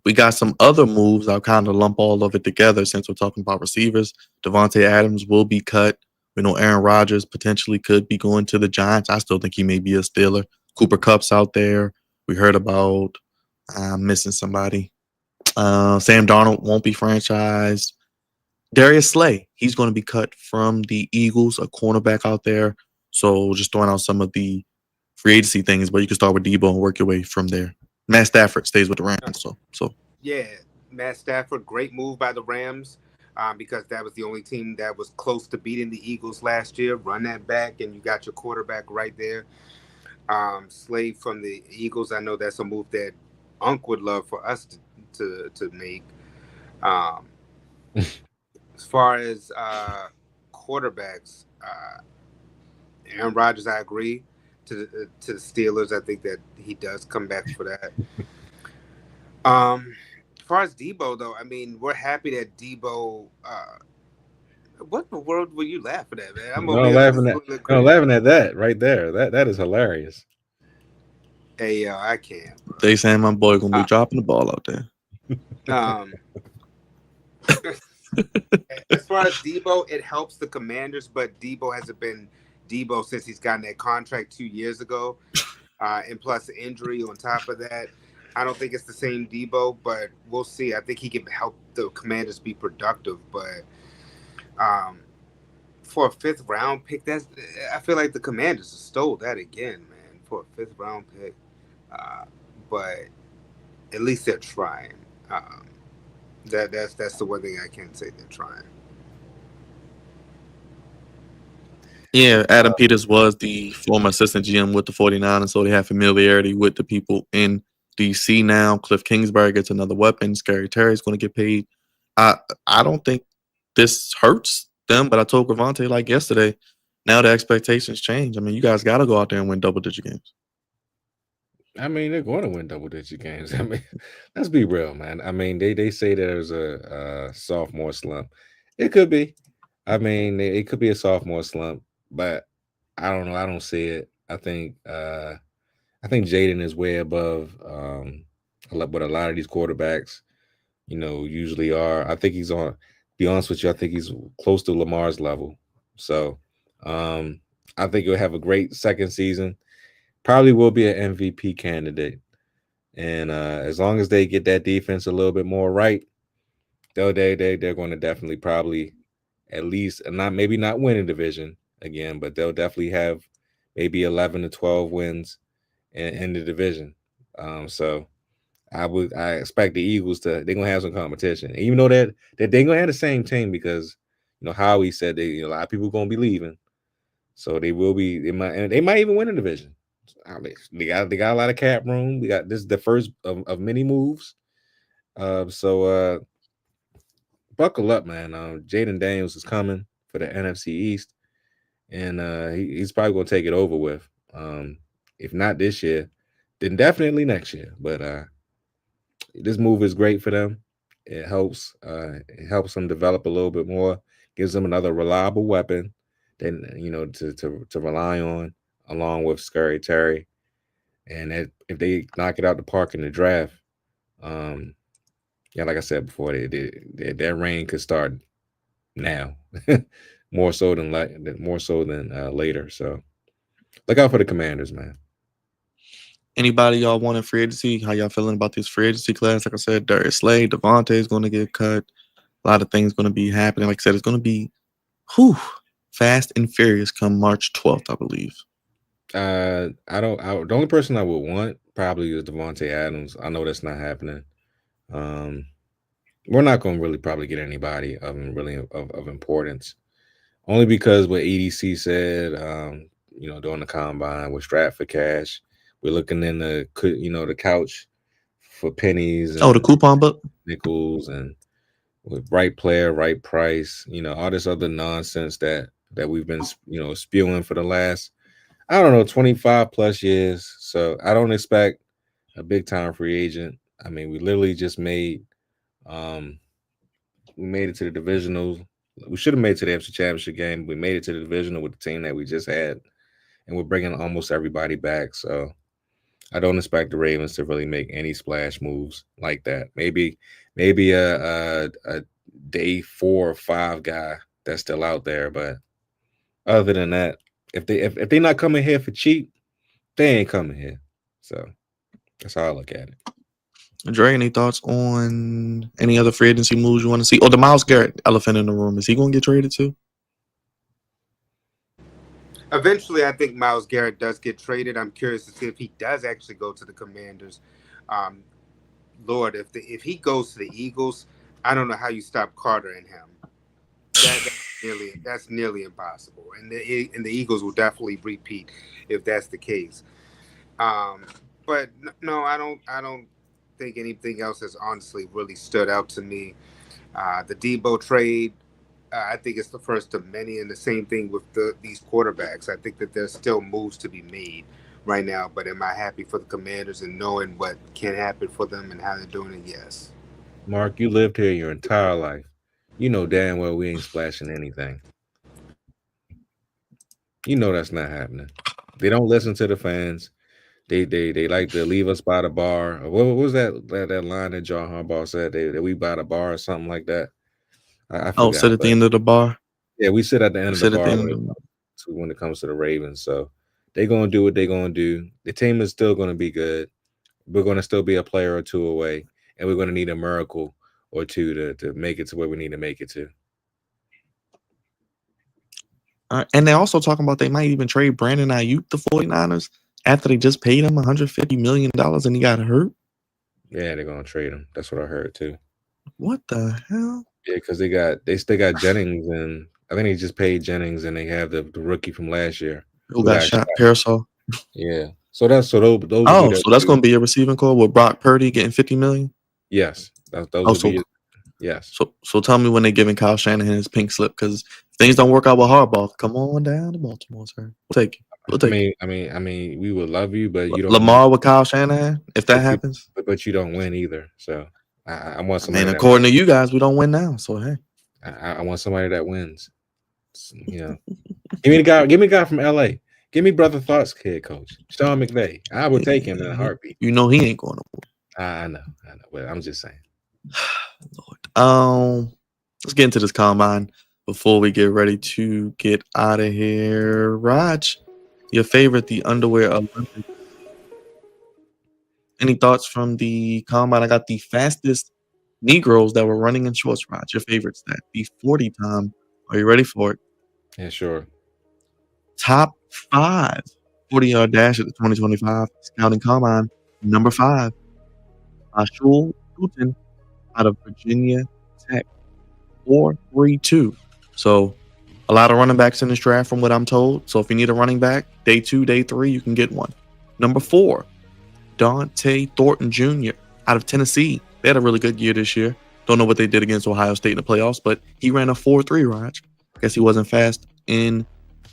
we got some other moves. I'll kind of lump all of it together since we're talking about receivers. Devontae Adams will be cut. We know Aaron Rodgers potentially could be going to the Giants. I still think he may be a Steeler. Cooper Kupp's out there. We heard about missing somebody. Sam Darnold won't be franchised. Darius Slay, he's going to be cut from the Eagles, a cornerback out there. So just throwing out some of the free agency things, but you can start with Deebo and work your way from there. Matt Stafford stays with the Rams. So Yeah, Matt Stafford, great move by the Rams because that was the only team that was close to beating the Eagles last year. Run that back, and you got your quarterback right there. Slade from the Eagles, I know that's a move that Unc would love for us to make. As far as quarterbacks, Aaron Rodgers, I agree. To the Steelers, I think that he does come back for that. As far as Deebo, though, I mean, we're happy that Deebo. What in the world were you laughing at, man? I'm over here laughing at that right there. That is hilarious. Hey, I can't. Bro. They saying my boy gonna be dropping the ball out there. As far as Deebo, it helps the Commanders, but Deebo hasn't been Deebo since he's gotten that contract 2 years ago, and plus the injury on top of that. I don't think it's the same Deebo, but we'll see. I think he can help the Commanders be productive, but for a fifth-round pick, I feel like the Commanders stole that again, man, for a fifth-round pick. But at least they're trying. That's the one thing I can say they're trying. Yeah, Adam Peters was the former assistant GM with the 49ers, so they have familiarity with the people in DC now. Cliff Kingsbury gets another weapon. Scary Terry's going to get paid. I don't think this hurts them, but I told Gravante like yesterday, now the expectations change. I mean, you guys got to go out there and win double-digit games. I mean, they're going to win double-digit games. I mean, let's be real, man. I mean, they say there's a sophomore slump. It could be. I mean, it could be a sophomore slump, but I don't know. I don't see it. I think Jaden is way above what a lot of these quarterbacks, usually are. I think he's on. Be honest with you, I think he's close to Lamar's level. So, I think he'll have a great second season. Probably will be an MVP candidate, and as long as they get that defense a little bit more right, they're going to definitely probably at least maybe not win a division again, but they'll definitely have maybe 11 to 12 wins in the division. So I expect the Eagles they're gonna have some competition, even though that they're gonna have the same team because Howie said a lot of people gonna be leaving, so they might even win a division. I mean, they got a lot of cap room. We got this is the first of many moves. So buckle up, man. Jaden Daniels is coming for the NFC East, and he's probably gonna take it over with. If not this year, then definitely next year. But this move is great for them. It helps them develop a little bit more, gives them another reliable weapon, then to rely on, along with Scary Terry. And if they knock it out the park in the draft, um, yeah, like I said before, their reign could start now, more so than later. So look out for the Commanders, man. Anybody y'all want in free agency? How y'all feeling about this free agency class? Like I said, Darius Slade, Devontae is going to get cut. A lot of things going to be happening. Like I said, it's going to be fast and furious come March 12th, I believe. The only person I would want probably is Devontae Adams. I know that's not happening. We're not going to really probably get anybody of importance, only because what EDC said, during the combine, we're strapped for cash. We're looking in the couch for pennies Oh, the and coupon book? nickels and with right player, right price, all this other nonsense that we've been, spewing for the last, I don't know, 25 plus years. So I don't expect a big time free agent. I mean, we literally just we made it to the divisionals. We should have made it to the FC Championship game. We made it to the divisional with the team that we just had, and we're bringing almost everybody back. So I don't expect the Ravens to really make any splash moves like that. Maybe a day 4 or 5 guy that's still out there, but other than that, if they not coming here for cheap, they ain't coming here. So that's how I look at it. Dre, any thoughts on any other free agency moves you want to see? Oh, the Myles Garrett elephant in the room. Is he going to get traded too? Eventually, I think Myles Garrett does get traded. I'm curious to see if he does actually go to the Commanders. Lord, if he goes to the Eagles, I don't know how you stop Carter and him. That's nearly impossible. And the Eagles will definitely repeat if that's the case. But no, I don't think anything else has honestly really stood out to me. The Deebo trade, I think it's the first of many, and the same thing with these quarterbacks. I think that there's still moves to be made right now, but am I happy for the Commanders and knowing what can happen for them and how they're doing it? Yes. Mark, you lived here your entire life. You know damn well we ain't splashing anything. You know that's not happening. They don't listen to the fans. They like to leave us by the bar. What was that line that John Harbaugh said? That we by the bar or something like that. I Oh, sit forgot. at the But end of the bar. yeah, we sit at the end of the Sit at the bar end of the when it comes to the Ravens. So they're gonna do what they're gonna do. The team is still gonna be good. We're gonna still be a player or two away, and we're gonna need a miracle or two to make it to where we need to make it to. And they're also talking about they might even trade Brandon Ayuk to 49ers after they just paid him $150 million and he got hurt. Yeah, they're gonna trade him. That's what I heard too. What the hell? Yeah, because they still got Jennings, and I think they just paid Jennings, and they have the rookie from last year Who got shot? Parasol. Yeah, so those will be Oh, their so that's two. going to be a receiving core with Brock Purdy getting $50 million. Yes, those Oh, will so be yes. so tell me when they're giving Kyle Shanahan his pink slip, because things don't work out with Harbaugh. Come on down to Baltimore, sir. We'll take it. We'll take it. I mean, we would love you, but you don't. Lamar with Kyle Shanahan, if that happens. But you don't win either. So I want I somebody. mean, according to you guys, we don't win now. So hey, I want somebody that wins. Give me the guy from LA. Give me Brother Thoughts head coach, Sean McVay. I would take him in a heartbeat. You know he ain't going to win. I know. But I'm just saying. Lord. Let's get into this combine before we get ready to get out of here. Raj, your favorite, the underwear Olympics. Any thoughts from the combine? I got the fastest Negroes that were running in shorts. Raj, your favorite stat, the 40 time. Are you ready for it? Yeah, sure. Top 5 40-yard dash at the 2025 Scouting Combine. Number 5, Ashul Fulton out of Virginia Tech. 4.32. So a lot of running backs in this draft from what I'm told. So if you need a running back, day 2, day 3, you can get one. Number 4, Dante Thornton Jr. out of Tennessee. They had a really good year this year. Don't know what they did against Ohio State in the playoffs, but he ran a 4.3, Raj. Guess he wasn't fast in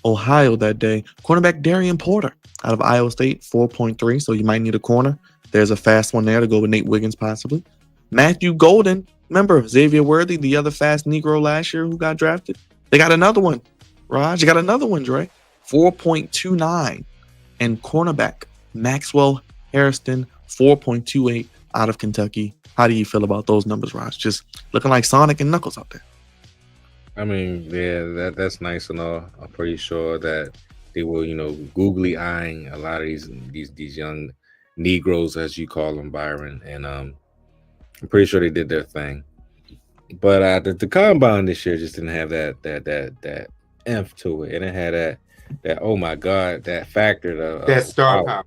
Ohio that day. Cornerback Darian Porter out of Iowa State, 4.3. So you might need a corner. There's a fast one there to go with Nate Wiggins possibly. Matthew Golden, remember Xavier Worthy, the other fast Negro last year who got drafted? They got another one. Raj, you got another one, Dre. 4.29. And cornerback Maxwell Harrison, 4.28 out of Kentucky. How do you feel about those numbers, Raj? Just looking like Sonic and Knuckles out there. I mean, yeah, that's nice and all. I'm pretty sure that they were, googly eyeing a lot of these young Negroes, as you call them, Byron, and I'm pretty sure they did their thing. But the combine this year just didn't have that emph to it, and it had that oh my god, that factor, that star power,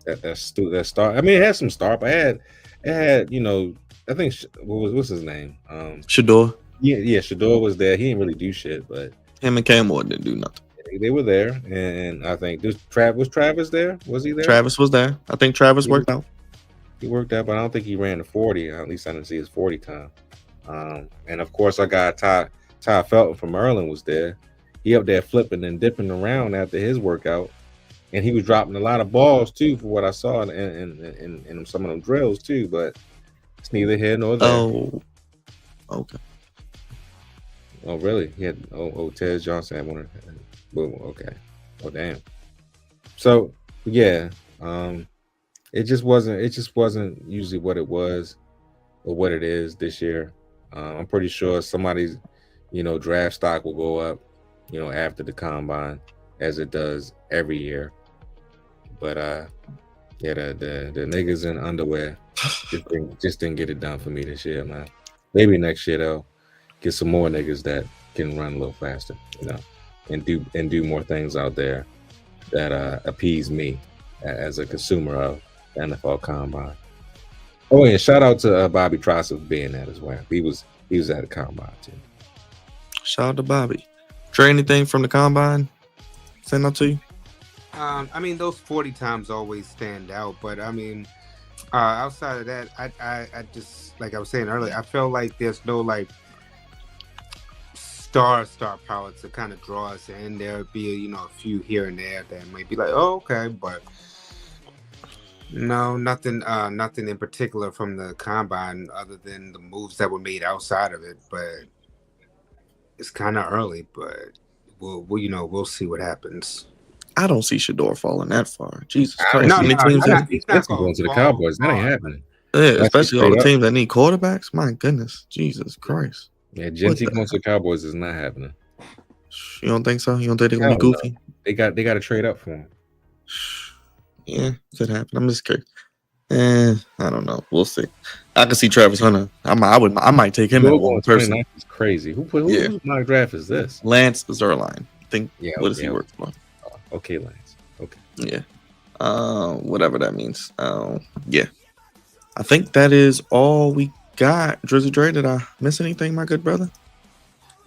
that star. I mean, it had some star, but it had I think what's his name? Shador. Yeah, Shador was there. He didn't really do shit, but him and Cameron didn't do nothing. They were there, and I think was Travis there? Was he there? Travis was there. I think Travis worked out. He worked out, but I don't think he ran the 40. At least I didn't see his 40 time. And of course, I got Ty Felton from Maryland was there. He up there flipping and dipping around after his workout, and he was dropping a lot of balls too, for what I saw in some of them drills too. But it's neither here nor there. Oh, okay. Oh, really? He had Tez Johnson had one. Boom. Okay. Oh, damn. So yeah, it just wasn't usually what it was or what it is this year. I'm pretty sure somebody's, draft stock will go up, after the combine, as it does every year. But yeah, the niggas in underwear just didn't get it done for me this year, man. Maybe next year they'll get some more niggas that can run a little faster, and do more things out there that appease me as a consumer of the NFL Combine. Oh yeah, shout out to Bobby Trossett for being that as well. He was at the Combine too. Shout out to Bobby. Trey, anything from the Combine? Send out to you. I mean, those 40 times always stand out, but I mean, outside of that, I just, like I was saying earlier, I feel like there's no like star power to kind of draw us in. There'll be a few here and there that might be like, oh, okay, but no, nothing in particular from the combine other than the moves that were made outside of it. But it's kind of early, but we'll see what happens. I don't see Shador falling that far. Jesus Christ! He's not going to the Cowboys. That ain't happening. Yeah, especially all the teams that need quarterbacks. My goodness, Jesus Christ! Yeah, Genty going to the Cowboys is not happening. You don't think so? You don't think they're gonna be goofy? No. They got to trade up for him. Yeah, could happen. I'm just curious. I don't know. We'll see. I can see Travis Hunter. I might take him at one person. It's crazy. Whose mock draft is this? Lance Zerline. I think. Yeah. What does he work for? Okay, Lance. Okay. Yeah. Whatever that means. Yeah. I think that is all we got. Drizzy Dre, did I miss anything, my good brother?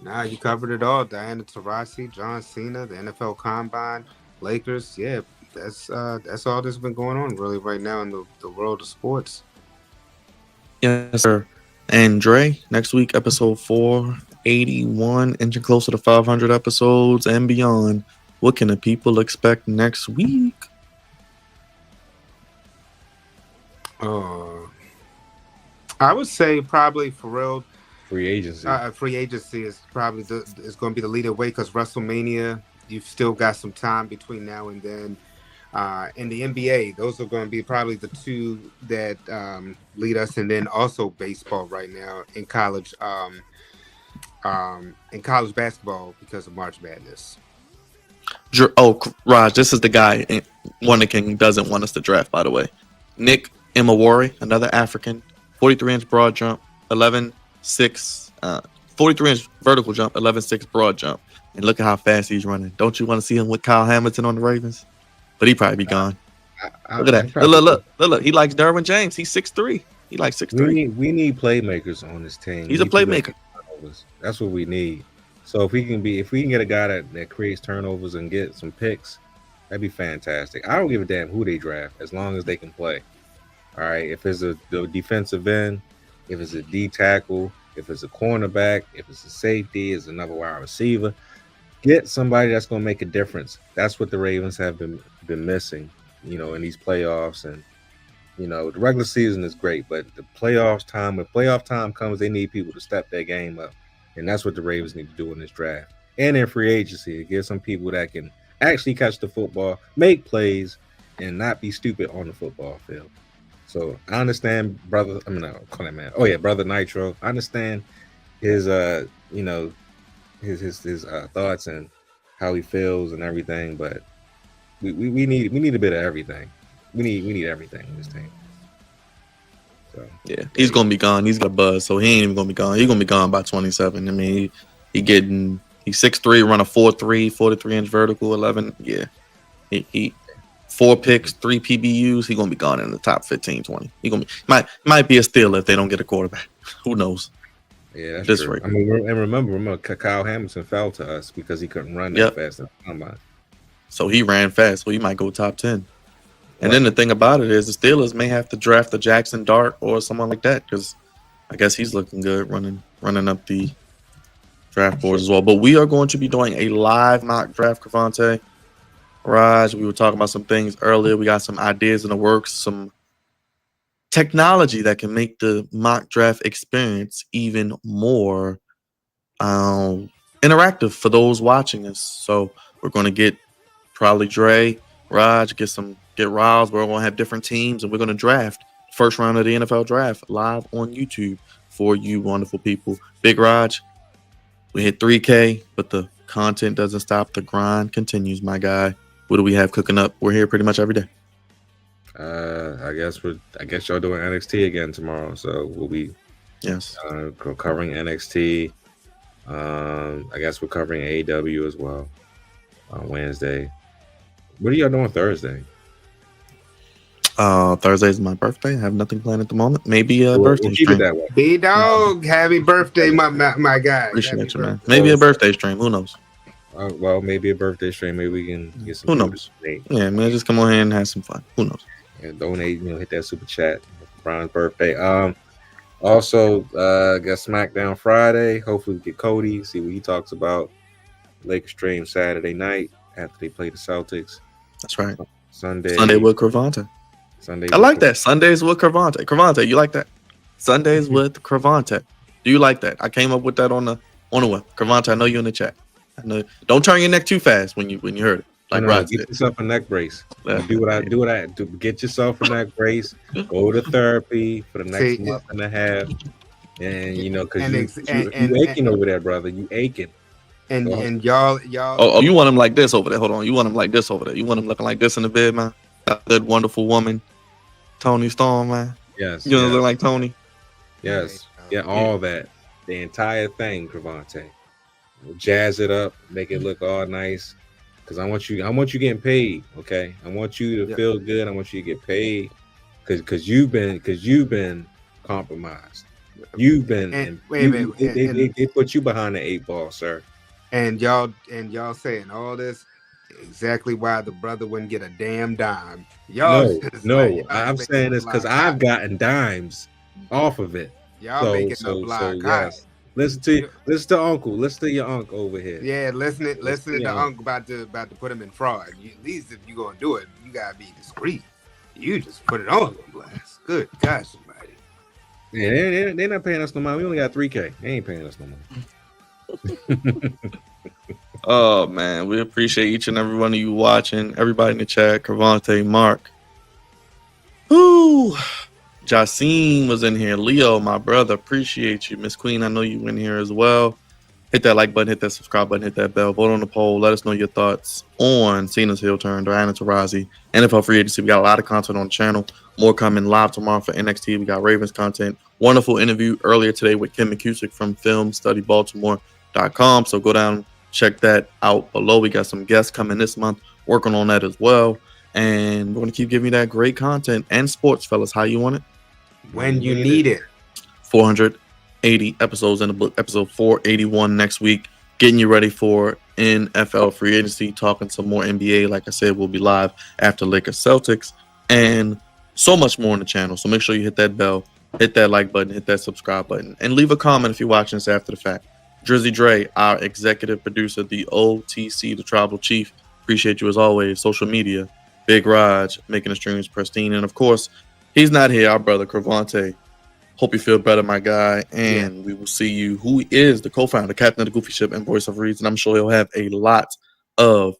Nah, you covered it all. Diana Taurasi, John Cena, the NFL Combine, Lakers. Yeah, that's all that's been going on really right now in the world of sports. Yes, sir. And Dre, next week, episode 481, inching closer to 500 episodes and beyond. What can the people expect next week? I would say probably for real. Free agency. Free agency is probably is going to be the leader way because WrestleMania, you've still got some time between now and then. In the NBA, those are going to be probably the two that lead us, and then also baseball right now in college basketball because of March Madness. Raj, this is the guy Wonder King doesn't want us to draft, by the way. Nick Imawari, another African, 43-inch broad jump, 11.6, 43-inch vertical jump, 11.6 broad jump. And look at how fast he's running. Don't you want to see him with Kyle Hamilton on the Ravens? but he probably be gone. Look at that. probably- Look. He likes Derwin James. He's 6'3". He likes 6'3". we need playmakers on this team. He's We a need people that playmaker. get turnovers. That's what we need. So if we can get a guy that creates turnovers and get some picks, that'd be fantastic. I don't give a damn who they draft as long as they can play. All right. If it's the defensive end, if it's a D tackle, if it's a cornerback, if it's a safety, it's another wide receiver. Get somebody that's going to make a difference. That's what the Ravens have been missing, in these playoffs. And the regular season is great, but the playoff time comes, they need people to step their game up, and that's what the Ravens need to do in this draft and in free agency. Get some people that can actually catch the football, make plays, and not be stupid on the football field. So I understand, brother. I mean, I'll call that man. Oh yeah, brother Nitro. I understand his his thoughts and how he feels and everything, but we need a bit of everything. We need everything in this team. So Yeah, he's gonna be gone. He's got a buzz, so he ain't even gonna be gone. He's gonna be gone by 27. I mean, he's 6'3", run a 4.3, 43-inch vertical, 11. Yeah, he 4 picks, 3 PBUs. He's gonna be gone in the top 15, 20. He gonna be, might be a steal if they don't get a quarterback. Who knows? yeah, that's This true. rate. I mean, and remember, Kyle Hamilton fell to us because he couldn't run that fast in the combine. So he ran fast. So he might go top 10. And then the thing about it is the Steelers may have to draft the Jackson Dart or someone like that because I guess he's looking good running up the draft boards as well. But we are going to be doing a live mock draft, Cravante. Raj, we were talking about some things earlier. We got some ideas in the works, some technology that can make the mock draft experience even more interactive for those watching us. So we're going to get probably Dre, Raj, get Riles. We're going to have different teams, and we're going to draft first round of the NFL draft live on YouTube for you wonderful people. Big Raj, we hit 3K, but the content doesn't stop. The grind continues, my guy. What do we have cooking up? We're here pretty much every day. I guess y'all doing NXT again tomorrow, so we'll be covering NXT. I guess we're covering AEW as well on Wednesday. What are y'all doing Thursday? Thursday is my birthday. I have nothing planned at the moment. Maybe a birthday We'll keep stream. it that way. B-Dog, happy birthday, my guy. Appreciate Happy you, man. birthday. Maybe a birthday stream. Who knows? Well, maybe a birthday stream. Maybe we can get some. Who knows? Yeah, man, just come on here and have some fun. Who knows? And donate. Hit that super chat for Brian's birthday. Also, got SmackDown Friday. Hopefully, we get Cody. See what he talks about. Lakers stream Saturday night after they play the Celtics. That's right. Sunday with Cravante. Sunday. I like that. Sundays with Cravante. Cravante, you like that? Sundays with Cravante. Do you like that? I came up with that on the web. Cravante, I know you in the chat. I know. Don't turn your neck too fast when you heard it. Like Rod get said. yourself a neck brace. Do what I do. Get yourself a neck brace. Go to therapy for the next month and a half. And because you aching over there, brother. You aching. And y'all. Oh, you want him like this over there? Hold on. You want him like this over there? You want him looking like this in the bed, man? That good, wonderful woman, Tony Storm, man. Yes. You look like Tony. Yes. Yeah. All that. The entire thing, Cravante. Jazz it up. Make it look all nice. Because I want you getting paid. Okay. I want you to feel good. I want you to get paid. Because you've been compromised. You've been. They put you behind the 8 ball, sir. And y'all saying all this exactly why the brother wouldn't get a damn dime. I'm saying this because I've gotten dimes off of it. Y'all making a block. Yes. Listen to Uncle. Listen to your uncle over here. Yeah, listen to Uncle about to put him in fraud. At least if you're gonna do it, you gotta be discreet. You just put it on blast. Good gosh, somebody. Yeah, they're not paying us no money. We only got 3K. They ain't paying us no money. Oh man, we appreciate each and every one of you watching. Everybody in the chat, Cravante, Mark. Whoo! Jacine was in here. Leo, my brother, appreciate you. Miss Queen, I know you in here as well. Hit that like button, hit that subscribe button, hit that bell, vote on the poll. Let us know your thoughts on Cena's heel turn, Diana Taurasi, NFL free agency. We got a lot of content on the channel. More coming live tomorrow for NXT. We got Ravens content. Wonderful interview earlier today with Kim McCusick from filmstudybaltimore.com. So go down, check that out below. We got some guests coming this month, working on that as well. And we're going to keep giving you that great content and sports, fellas. How you want it? When you need it. 480 episodes in the book. Episode 481 next week. Getting you ready for NFL free agency. Talking some more NBA. Like I said, we'll be live after Lakers Celtics. And so much more on the channel. So make sure you hit that bell, hit that like button, hit that subscribe button, and leave a comment if you're watching this after the fact. Drizzy Dre, our executive producer, the OTC, the Tribal Chief. Appreciate you as always. Social media, Big Raj, making the streams pristine. And of course, he's not here, our brother, Cravante. Hope you feel better, my guy. And we will see you, who is the co-founder, captain of the Goofy Ship, and voice of Reeds. And I'm sure he'll have a lot of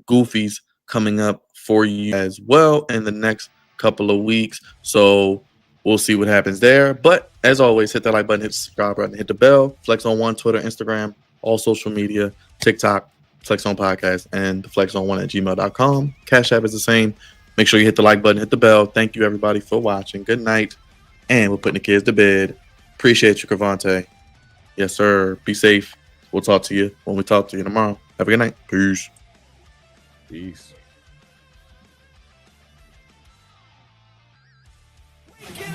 Goofies coming up for you as well in the next couple of weeks. So we'll see what happens there. But as always, hit that like button, hit the subscribe button, hit the bell. Flex on One, Twitter, Instagram, all social media, TikTok, Flex on Podcast, and the flexon1@gmail.com. Cash App is the same. Make sure you hit the like button, hit the bell. Thank you, everybody, for watching. Good night. And we're putting the kids to bed. Appreciate you, Cravante. Yes, sir. Be safe. We'll talk to you when we talk to you tomorrow. Have a good night. Peace. Peace. Waking